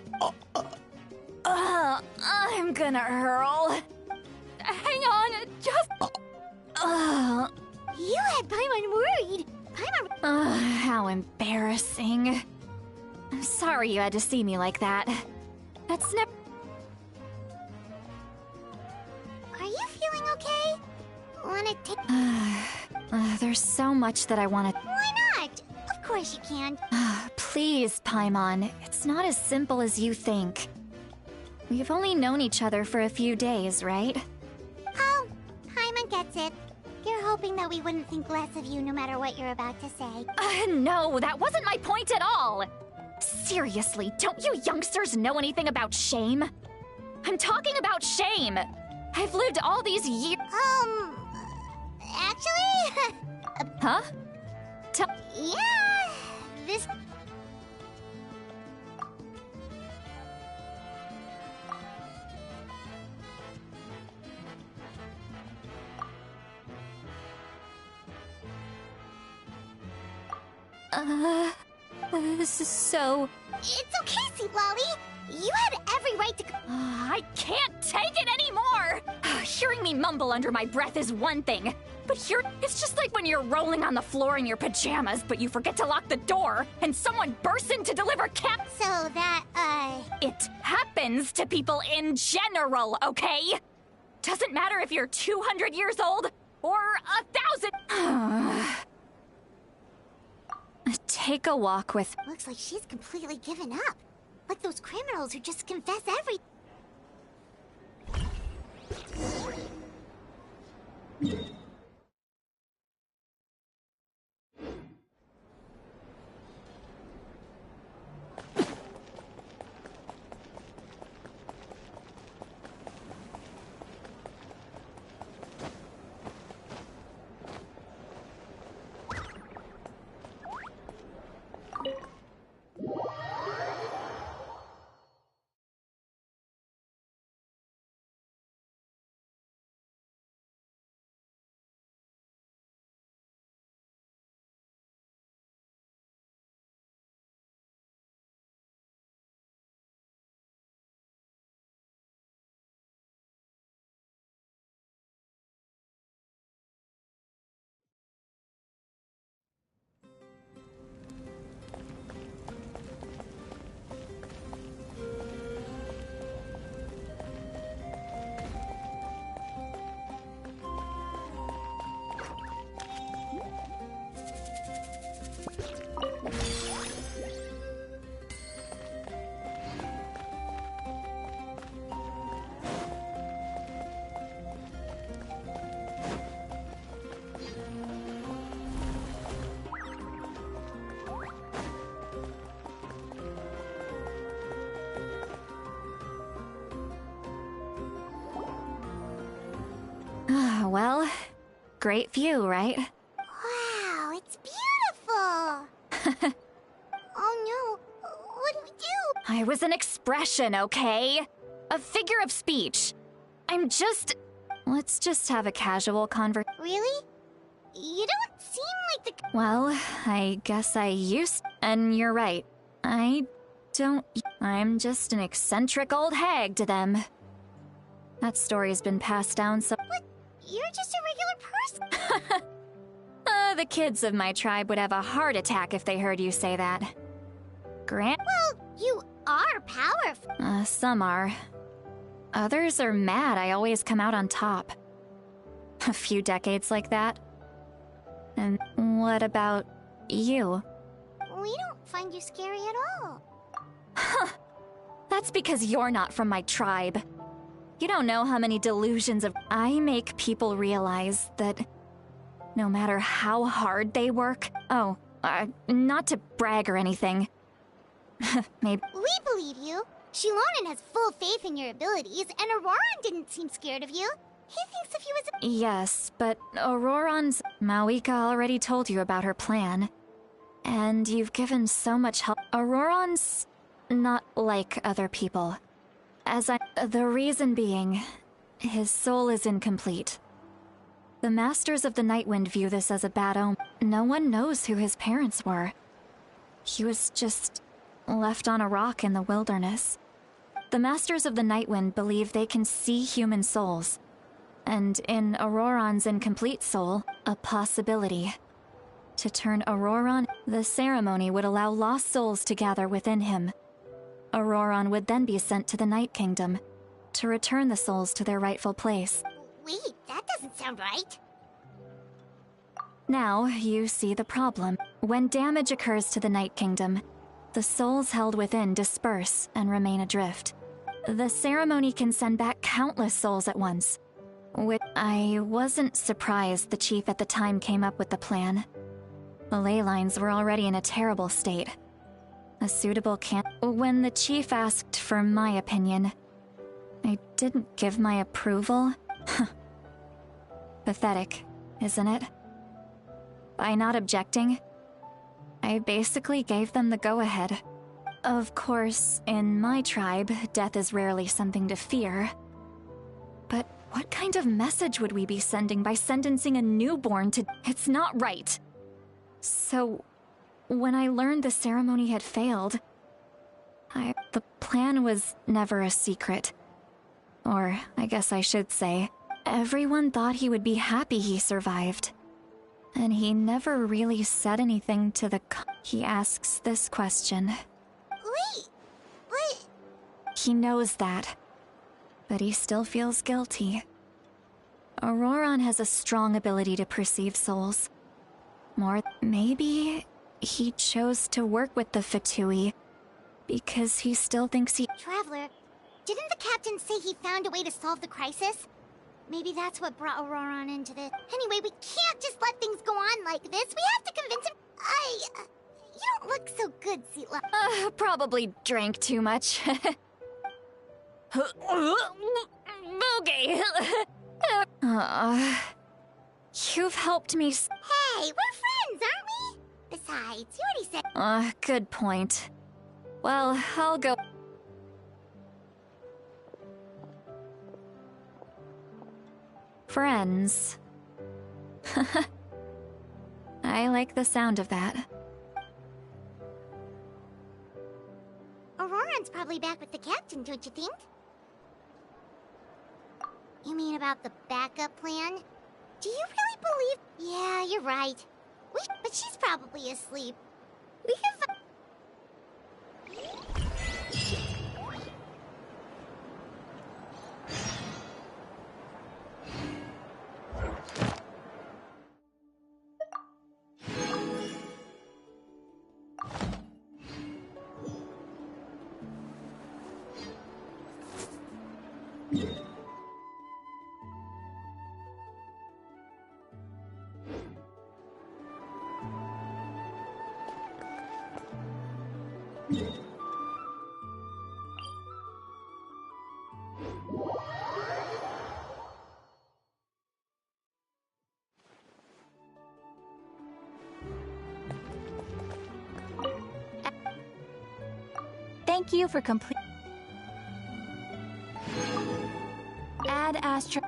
I'm gonna hurl. Hang on, just... You had Paimon worried. Paimon... How embarrassing. I'm sorry you had to see me like that. That's never... Are you feeling okay? Wanna take... There's so much that I wanna... Why not? Of course you can. Please, Paimon. It's not as simple as you think. We've only known each other for a few days, right? Oh, Paimon gets it. You're hoping that we wouldn't think less of you no matter what you're about to say. No, that wasn't my point at all! Seriously, don't you youngsters know anything about shame? I'm talking about shame! I've lived all these years... Actually... Huh? Yeah... This... This is so... It's okay, Citlali. You had every right to... I can't take it anymore! Hearing me mumble under my breath is one thing, but here, it's just like when you're rolling on the floor in your pajamas, but you forget to lock the door, and someone bursts in to deliver So that, It happens to people in general, okay? Doesn't matter if you're 200 years old, or 1,000... Take a walk with... Looks like she's completely given up. Like those criminals who just confess everything. great view, right? Wow, it's beautiful! Oh no, what do we do? I was an expression, okay? A figure of speech. Let's just have a casual conversation. Really? You don't seem like the... Well, I guess I used... And you're right. I'm just an eccentric old hag to them. That story's been passed down so... But you're just a regular person. The kids of my tribe would have a heart attack if they heard you say that. Well, you are powerful. Some are. Others are mad I always come out on top. A few decades like that. And what about you? We don't find you scary at all. That's because you're not from my tribe. You don't know how many delusions of... I make people realize that no matter how hard they work... not to brag or anything. Maybe... We believe you. Shilonen has full faith in your abilities, and Auroran didn't seem scared of you. He thinks of you as a... Yes, but Auroran's... Mawika already told you about her plan. And you've given so much help. Auroran's not like other people. The reason being, his soul is incomplete. The Masters of the Nightwind view this as a bad omen. No one knows who his parents were. He was just left on a rock in the wilderness. The Masters of the Nightwind believe they can see human souls. And in Auroran's incomplete soul, a possibility. To turn Auroran, the ceremony would allow lost souls to gather within him. Auroran would then be sent to the Night Kingdom, to return the souls to their rightful place. Wait, that doesn't sound right. Now, you see the problem. When damage occurs to the Night Kingdom, the souls held within disperse and remain adrift. The ceremony can send back countless souls at once. I wasn't surprised the chief at the time came up with the plan. The ley lines were already in a terrible state. A suitable camp... When the chief asked for my opinion, I didn't give my approval. Pathetic, isn't it? By not objecting, I basically gave them the go-ahead. Of course, in my tribe, death is rarely something to fear. But what kind of message would we be sending by sentencing a newborn to... It's not right! So, when I learned the ceremony had failed, the plan was never a secret. Or, I guess I should say, everyone thought he would be happy he survived. And he never really said anything to the... He asks this question. Wait, but... He knows that. But he still feels guilty. Auroran has a strong ability to perceive souls. Maybe he chose to work with the Fatui because he still thinks he... Traveler, didn't the captain say he found a way to solve the crisis? Maybe that's what brought Auroran into this. Anyway, we can't just let things go on like this. We have to convince him... You don't look so good, Seatla. Probably drank too much. Okay. You've helped me... Hey, we're friends, aren't we? Besides, you already said... Good point. Well, I'll go... Friends. I like the sound of that. Auroran's probably back with the captain, don't you think? You mean about the backup plan? Do you really believe... Yeah, you're right. But she's probably asleep. We can... Thank you for complete. Add Astro.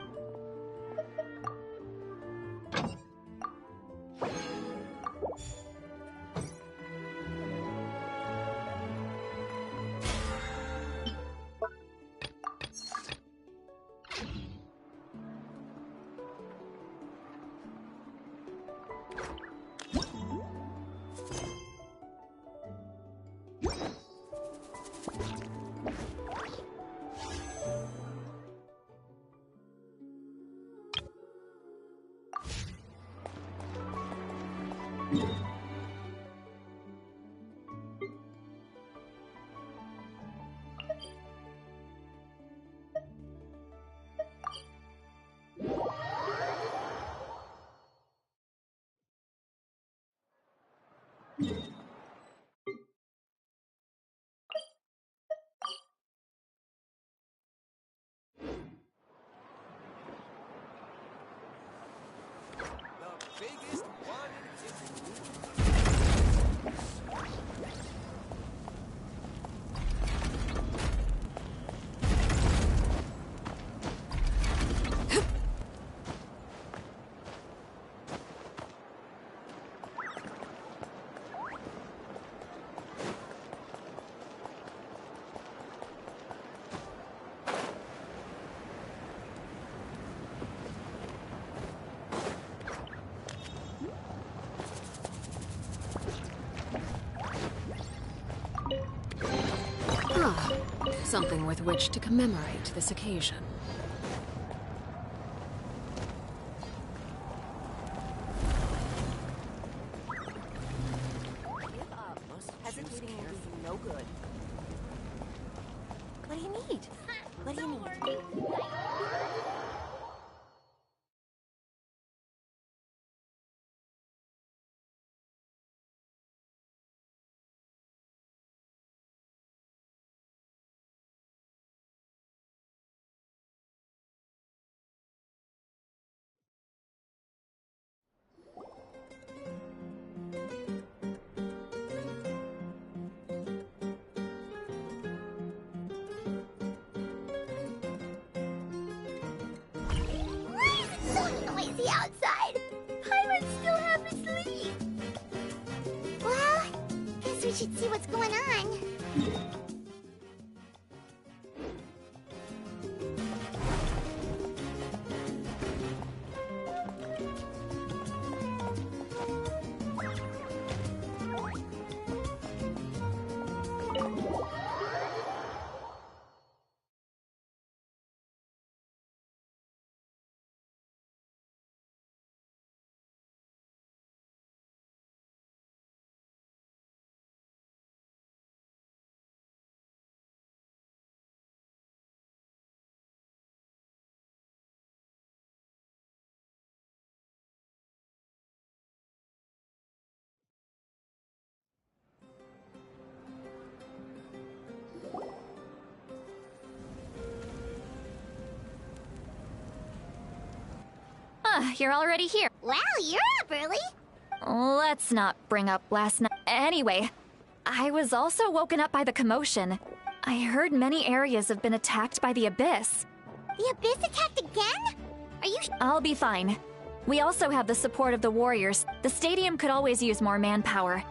Something with which to commemorate this occasion. Give up. Hesitating will do you no good. What do you need? What do you need? Outside. Pirates still half asleep. Well, guess we should see what's going on. You're already here. Wow, you're up early. Let's not bring up last night. Anyway, I was also woken up by the commotion. I heard many areas have been attacked by the Abyss. The Abyss attacked again? Are you I'll be fine. We also have the support of the warriors. The stadium could always use more manpower.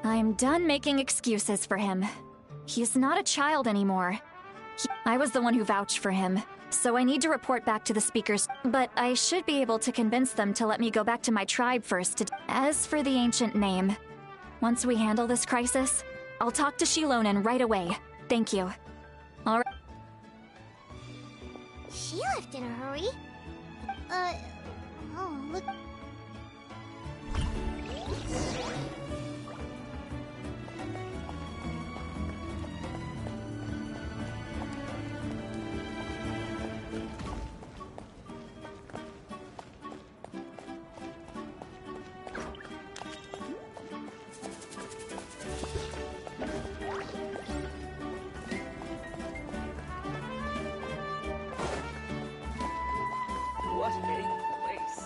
I'm done making excuses for him. He's not a child anymore. I was the one who vouched for him, so I need to report back to the speakers. But I should be able to convince them to let me go back to my tribe first. As for the ancient name, once we handle this crisis, I'll talk to Shilonen right away. Thank you. All right. She left in a hurry. Oh, look. What a place.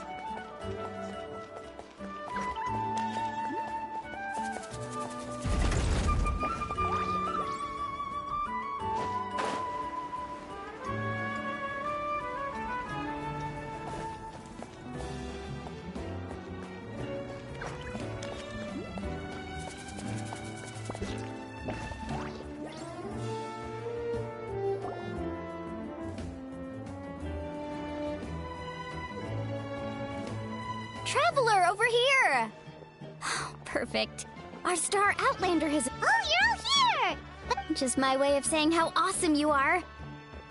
Traveler, over here! Perfect. Our star Outlander has... Oh, you're all here! Just my way of saying how awesome you are.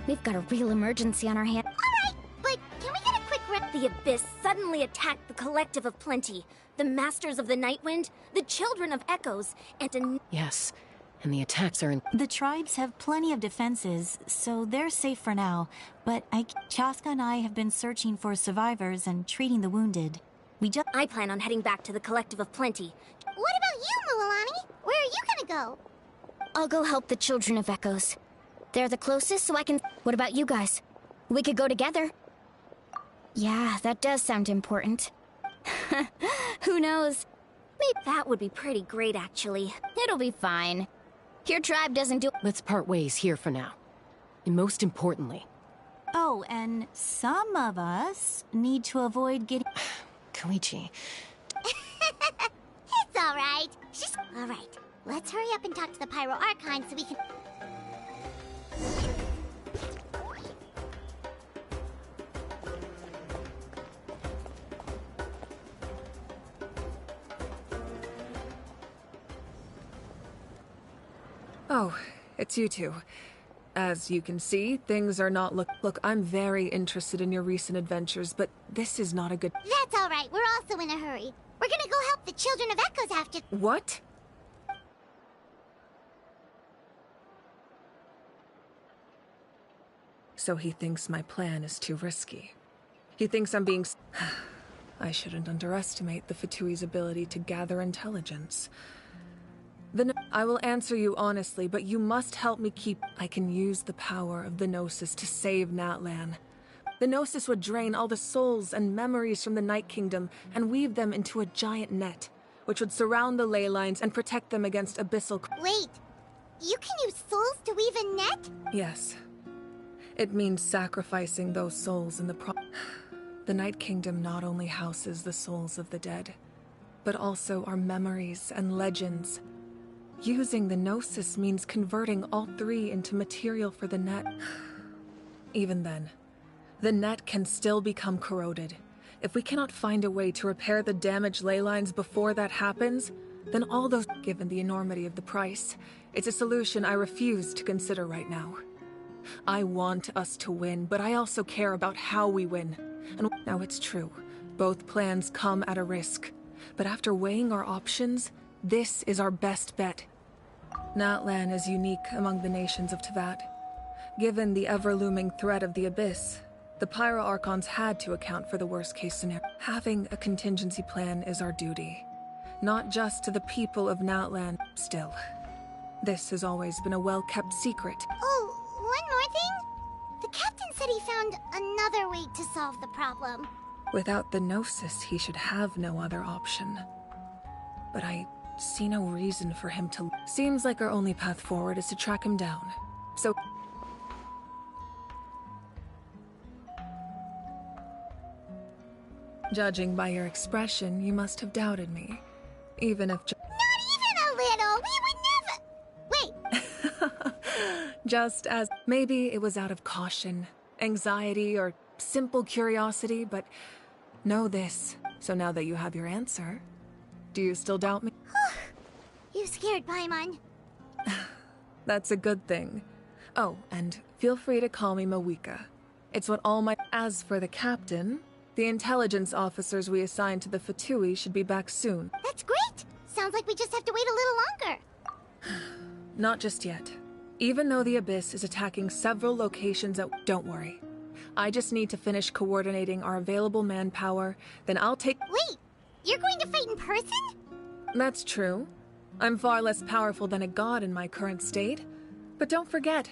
We've got a real emergency on our hands. Alright, but can we get a quick The Abyss suddenly attacked the Collective of Plenty, the Masters of the Nightwind, the Children of Echoes, and Yes, and the attacks are in... The tribes have plenty of defenses, so they're safe for now. But Chaska and I have been searching for survivors and treating the wounded. I plan on heading back to the Collective of Plenty. What about you, Mualani? Where are you gonna go? I'll go help the Children of Echoes. They're the closest, so I can... What about you guys? We could go together. Yeah, that does sound important. Who knows? Maybe that would be pretty great, actually. It'll be fine. Your tribe doesn't do... Let's part ways here for now. And most importantly... Oh, and some of us need to avoid getting... Koichi... It's alright. She's... Alright, let's hurry up and talk to the Pyro Archon so we can... Oh, it's you two. As you can see, things are not Look, I'm very interested in your recent adventures, but this is not a good... That's alright, we're also in a hurry. We're gonna go help the Children of Echoes after... What? So he thinks my plan is too risky. He thinks I'm being... I shouldn't underestimate the Fatui's ability to gather intelligence. I will answer you honestly, but you must help me keep... I can use the power of the Gnosis to save Natlan. The Gnosis would drain all the souls and memories from the Night Kingdom and weave them into a giant net, which would surround the ley lines and protect them against abyssal... Wait, you can use souls to weave a net? Yes. It means sacrificing those souls in the The Night Kingdom not only houses the souls of the dead, but also our memories and legends. Using the Gnosis means converting all three into material for the net. Even then, the net can still become corroded. If we cannot find a way to repair the damaged ley lines before that happens, then all those... Given the enormity of the price, it's a solution I refuse to consider right now. I want us to win, but I also care about how we win. And now it's true, both plans come at a risk. But after weighing our options, this is our best bet. Natlan is unique among the nations of Teyvat. Given the ever-looming threat of the Abyss, the Pyro Archons had to account for the worst-case scenario. Having a contingency plan is our duty, not just to the people of Natlan. Still, this has always been a well-kept secret. Oh, one more thing? The captain said he found another way to solve the problem. Without the Gnosis, he should have no other option. But I see no reason for him to... Seems like our only path forward is to track him down. So... Judging by your expression, you must have doubted me. Even if... Not even a little! We would never... Wait! Just as... Maybe it was out of caution, anxiety, or simple curiosity, but know this. So now that you have your answer, do you still doubt me? You scared Paimon. That's a good thing. Oh, and feel free to call me Mawika. It's what all my... As for the captain, the intelligence officers we assigned to the Fatui should be back soon. That's great! Sounds like we just have to wait a little longer. Not just yet. Even though the Abyss is attacking several locations at... Don't worry. I just need to finish coordinating our available manpower, then I'll take... Wait! You're going to fight in person? That's true. I'm far less powerful than a god in my current state. But don't forget,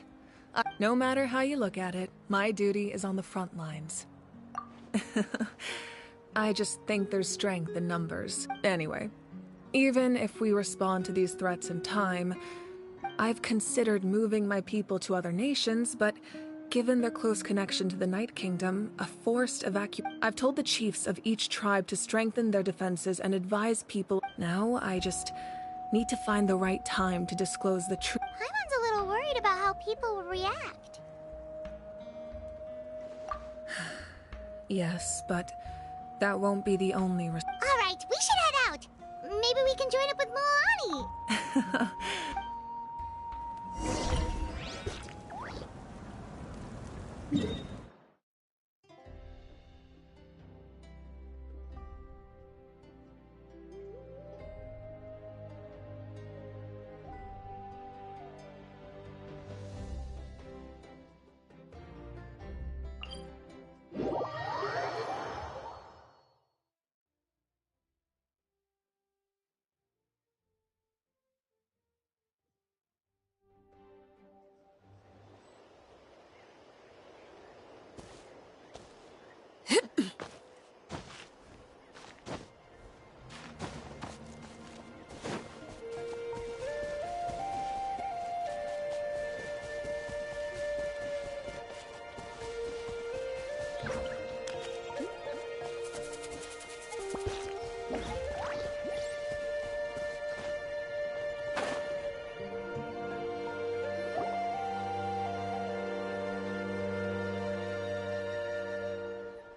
no matter how you look at it, my duty is on the front lines. I just think there's strength in numbers. Anyway, even if we respond to these threats in time, I've considered moving my people to other nations, but given their close connection to the Night Kingdom, a forced evacuation... I've told the chiefs of each tribe to strengthen their defenses and advise people... Now, I just Need to find the right time to disclose the truth. Paimon's a little worried about how people will react. Yes, but that won't be the only All right, we should head out. Maybe we can join up with Milani.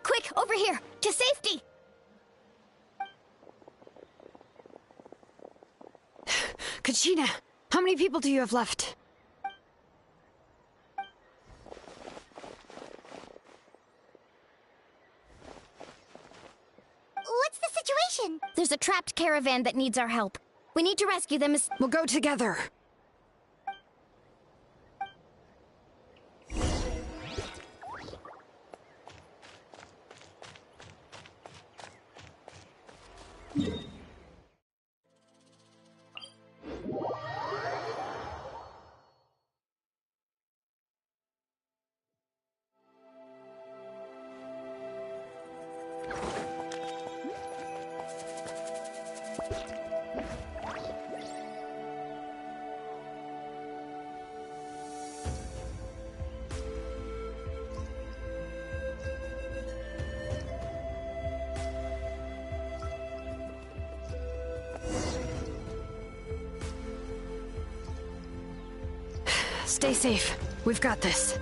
Quick, over here! To safety! Kachina, how many people do you have left? What's the situation? There's a trapped caravan that needs our help. We need to rescue them as— We'll go together. Stay safe. We've got this.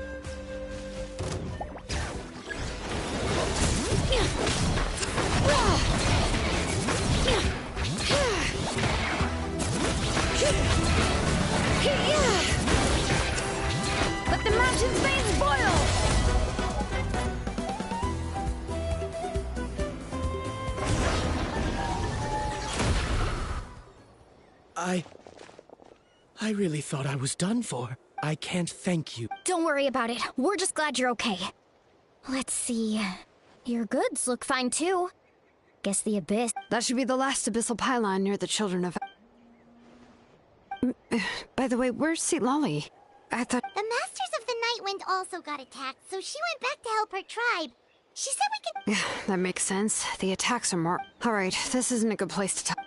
Let the mountain's veins boil! I really thought I was done for. I can't thank you. Don't worry about it. We're just glad you're okay. Let's see. Your goods look fine, too. Guess the Abyss— That should be the last abyssal pylon near the Children of... By the way, where's Lolly? I thought... The Masters of the Nightwind also got attacked, so she went back to help her tribe. She said we could— Yeah, that makes sense. The attacks are more... Alright, this isn't a good place to talk.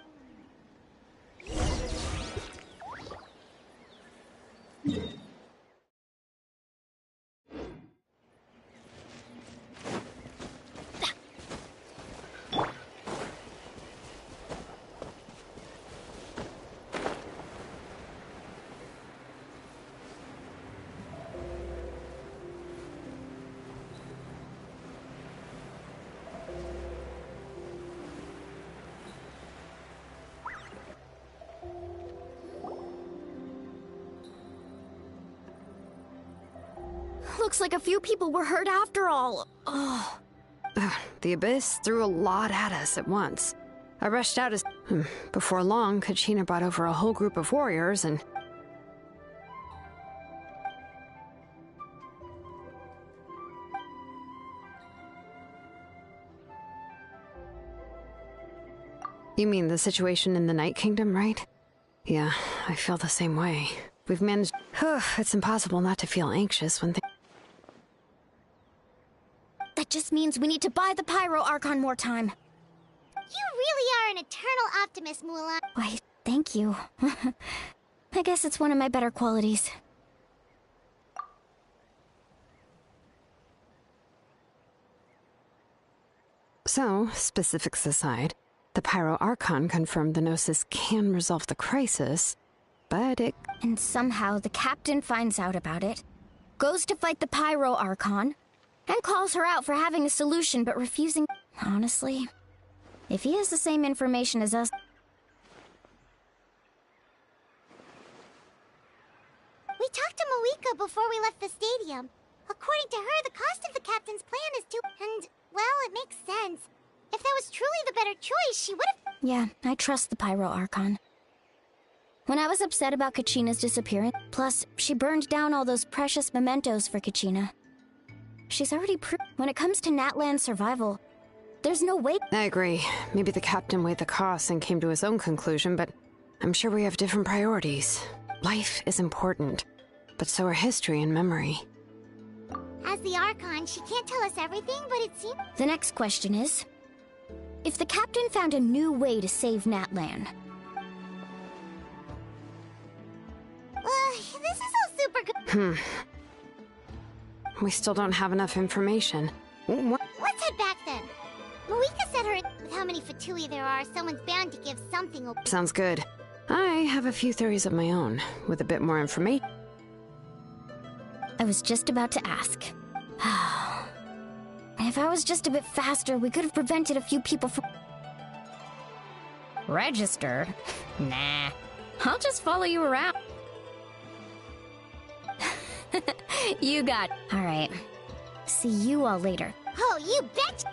Looks like a few people were hurt after all. Oh. The Abyss threw a lot at us at once. I rushed out as... Before long, Kachina brought over a whole group of warriors and... You mean the situation in the Night Kingdom, right? Yeah, I feel the same way. We've managed... It's impossible not to feel anxious when things... That just means we need to buy the Pyro Archon more time. You really are an eternal optimist, Mulan. Why, thank you. I guess it's one of my better qualities. So, specifics aside, The Pyro Archon confirmed the Gnosis can resolve the crisis, but it... And somehow the captain finds out about it, goes to fight the Pyro Archon, and calls her out for having a solution but refusing... Honestly, if he has the same information as us... We talked to Moika before we left the stadium. According to her, the cost of the captain's plan is too... And, well, it makes sense. If that was truly the better choice, she would have... Yeah, I trust the Pyro Archon. When I was upset about Kachina's disappearance, plus, she burned down all those precious mementos for Kachina. She's already when it comes to Natlan's survival, there's no way... I agree. Maybe the captain weighed the costs and came to his own conclusion, but I'm sure we have different priorities. Life is important, but so are history and memory. As the Archon, she can't tell us everything, but it seems... The next question is... If the captain found a new way to save Natlan... this is all super good... We still don't have enough information. Let's head back then. Moika said with how many Fatui there are, someone's bound to give something away. Sounds good. I have a few theories of my own, with a bit more information. I was just about to ask. If I was just a bit faster, we could have prevented a few people from... Registered? Nah. I'll just follow you around. You got... Alright. See you all later. Oh, you bet!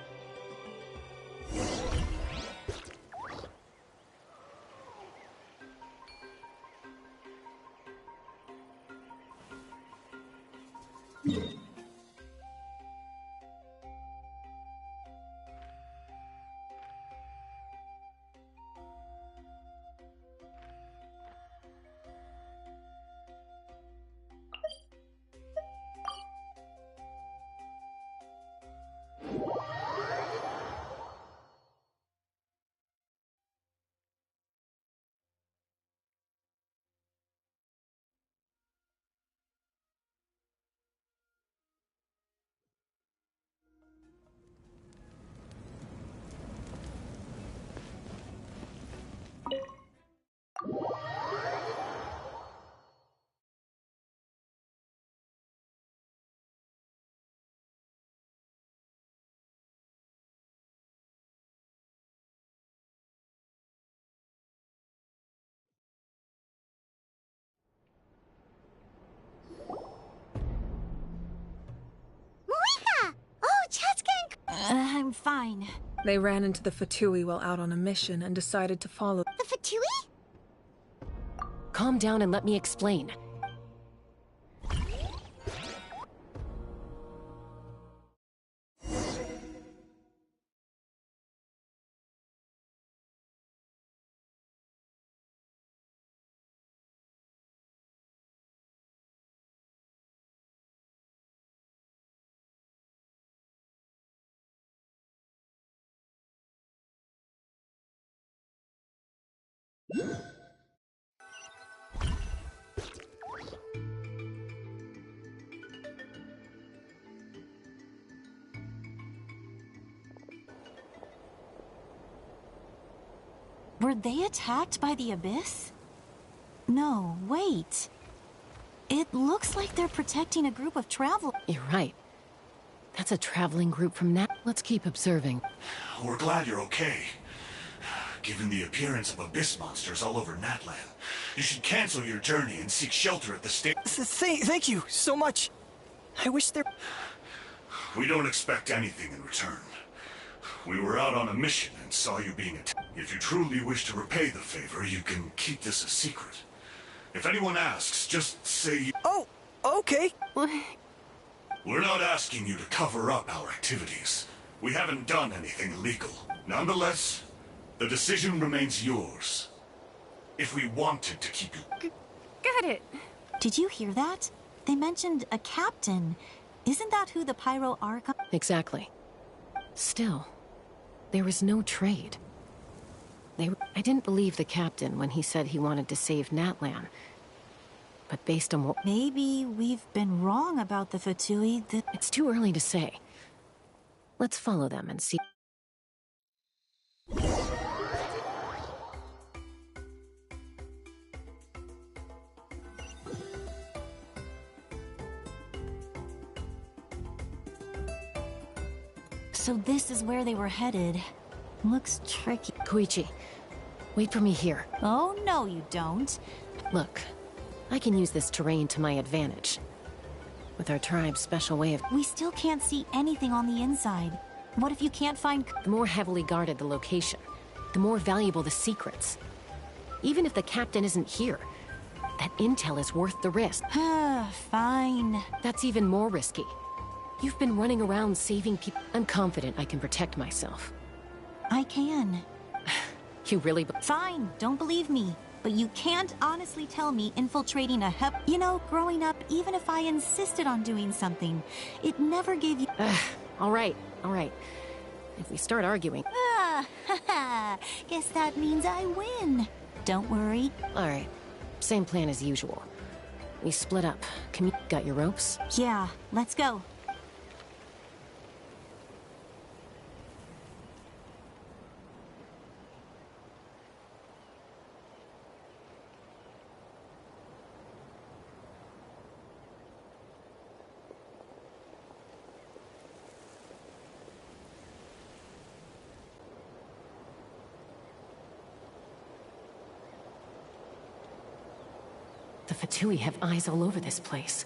I'm fine. They ran into the Fatui while out on a mission and decided to follow. The Fatui? Calm down and let me explain. Were they attacked by the Abyss? No, wait. It looks like they're protecting a group of travelers. You're right. That's a traveling group from Nat. Let's keep observing. We're glad you're okay. Given the appearance of abyss monsters all over Natlan, you should cancel your journey and seek shelter at the state. Thank you so much. I wish there... We don't expect anything in return. We were out on a mission and saw you being attacked. If you truly wish to repay the favor, you can keep this a secret. If anyone asks, just say you... Oh, okay. We're not asking you to cover up our activities. We haven't done anything illegal. Nonetheless, the decision remains yours. If we wanted to keep you... Got it. Did you hear that? They mentioned a captain. Isn't that who the Pyro Archon... Exactly. Still, there was no trade. I didn't believe the captain when he said he wanted to save Natlan. But based on what... Maybe we've been wrong about the Fatui. It's too early to say. Let's follow them and see... So this is where they were headed. Looks tricky. Koichi, wait for me here. Oh, no you don't. Look, I can use this terrain to my advantage. With our tribe's special way of... We still can't see anything on the inside. What if you can't find... The more heavily guarded the location, the more valuable the secrets. Even if the captain isn't here, that intel is worth the risk. Fine. That's even more risky. You've been running around saving people. I'm confident I can protect myself. I can. You really... Fine, don't believe me. But you can't honestly tell me infiltrating a You know, growing up, even if I insisted on doing something, it never gave you... All right. If we start arguing... Guess that means I win. Don't worry. All right. Same plan as usual. We split up. Got your ropes? Yeah, let's go. The Fatui have eyes all over this place.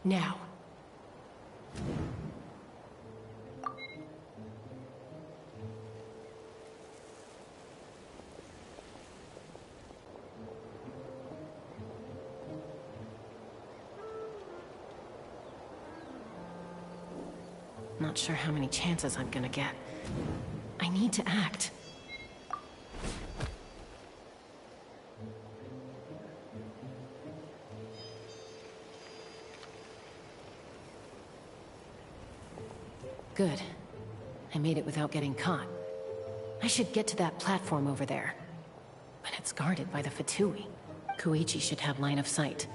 Now. Not sure how many chances I'm gonna get. I need to act. Good. I made it without getting caught. I should get to that platform over there. But it's guarded by the Fatui. Koichi should have line of sight.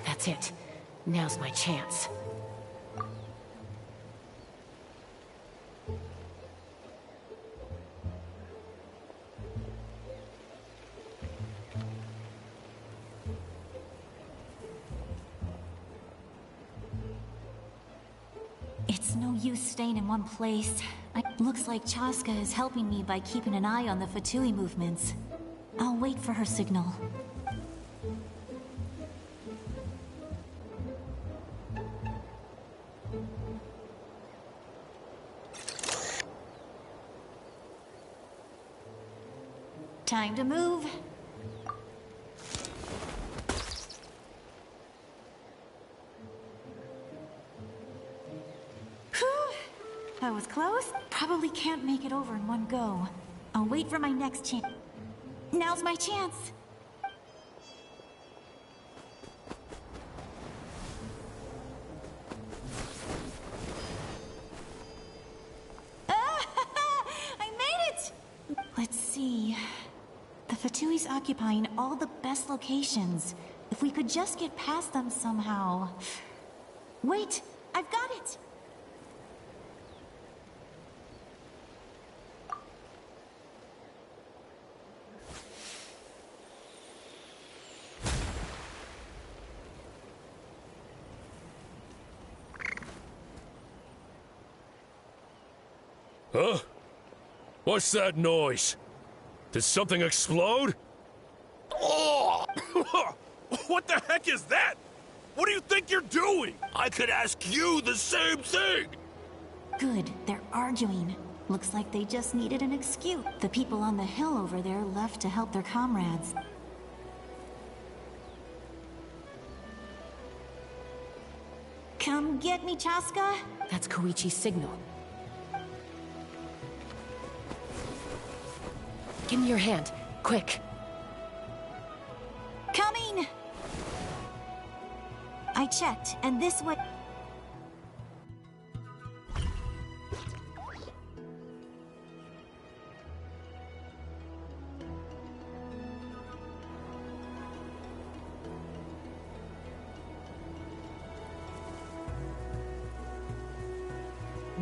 That's it. Now's my chance. It's no use staying in one place. Looks like Chaska is helping me by keeping an eye on the Fatui movements. I'll wait for her signal. Time to move. Whew. That was close. Probably can't make it over in one go. I'll wait for my next chance. Now's my chance. I made it! Let's see. The Fatui's occupying all the best locations. If we could just get past them somehow. Wait! I've got it! Huh? What's that noise? Did something explode? Oh! What the heck is that? What do you think you're doing? I could ask you the same thing! Good, they're arguing. Looks like they just needed an excuse. The people on the hill over there left to help their comrades. Come get me, Chaska? That's Koichi's signal. Give me your hand, quick. Coming! I checked, and this way...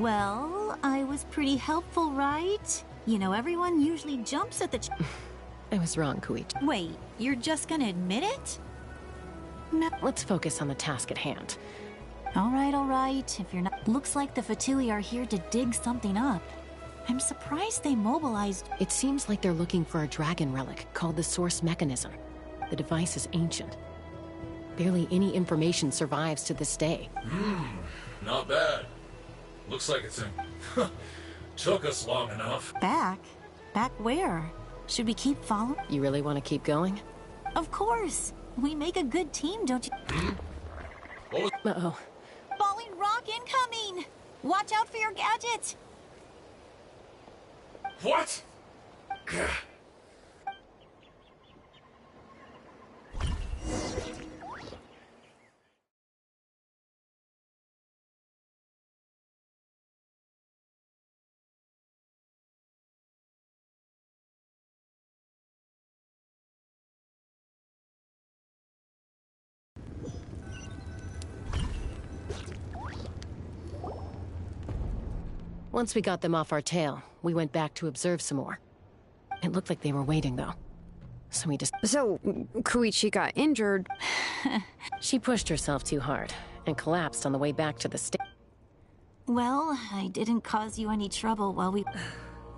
Well, I was pretty helpful, right? You know, everyone usually jumps at the I was wrong, Koichi. Wait, you're just gonna admit it? No. Let's focus on the task at hand. All right. If you're not... Looks like the Fatui are here to dig something up. I'm surprised they mobilized... It seems like they're looking for a dragon relic called the Source Mechanism. The device is ancient. Barely any information survives to this day. Not bad. Looks like it's in... Took us long enough. Back? Back where? Should we keep following? You really want to keep going? Of course! We make a good team, don't you? What was... Uh-oh. Falling rock incoming! Watch out for your gadget! What? Once we got them off our tail, we went back to observe some more. It looked like they were waiting, though. So we just... So, Koichi got injured. She pushed herself too hard and collapsed on the way back to the Well, I didn't cause you any trouble while we...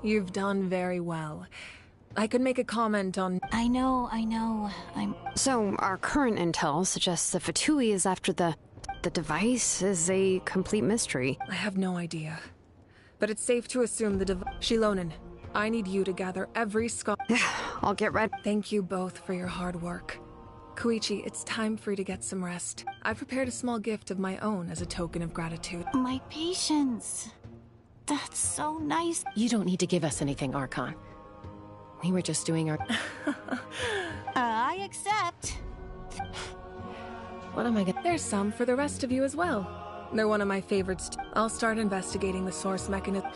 You've done very well. I could make a comment on... I know. So, our current intel suggests the Fatui is after the device is a complete mystery. I have no idea. But it's safe to assume the Shilonen, I need you to gather every I'll get ready. Thank you both for your hard work. Koichi, it's time for you to get some rest. I prepared a small gift of my own as a token of gratitude. My patience. That's so nice. You don't need to give us anything, Archon. We were just doing our... I accept. What am I gonna... There's some for the rest of you as well. They're one of my favorites. I'll start investigating the source mechanism.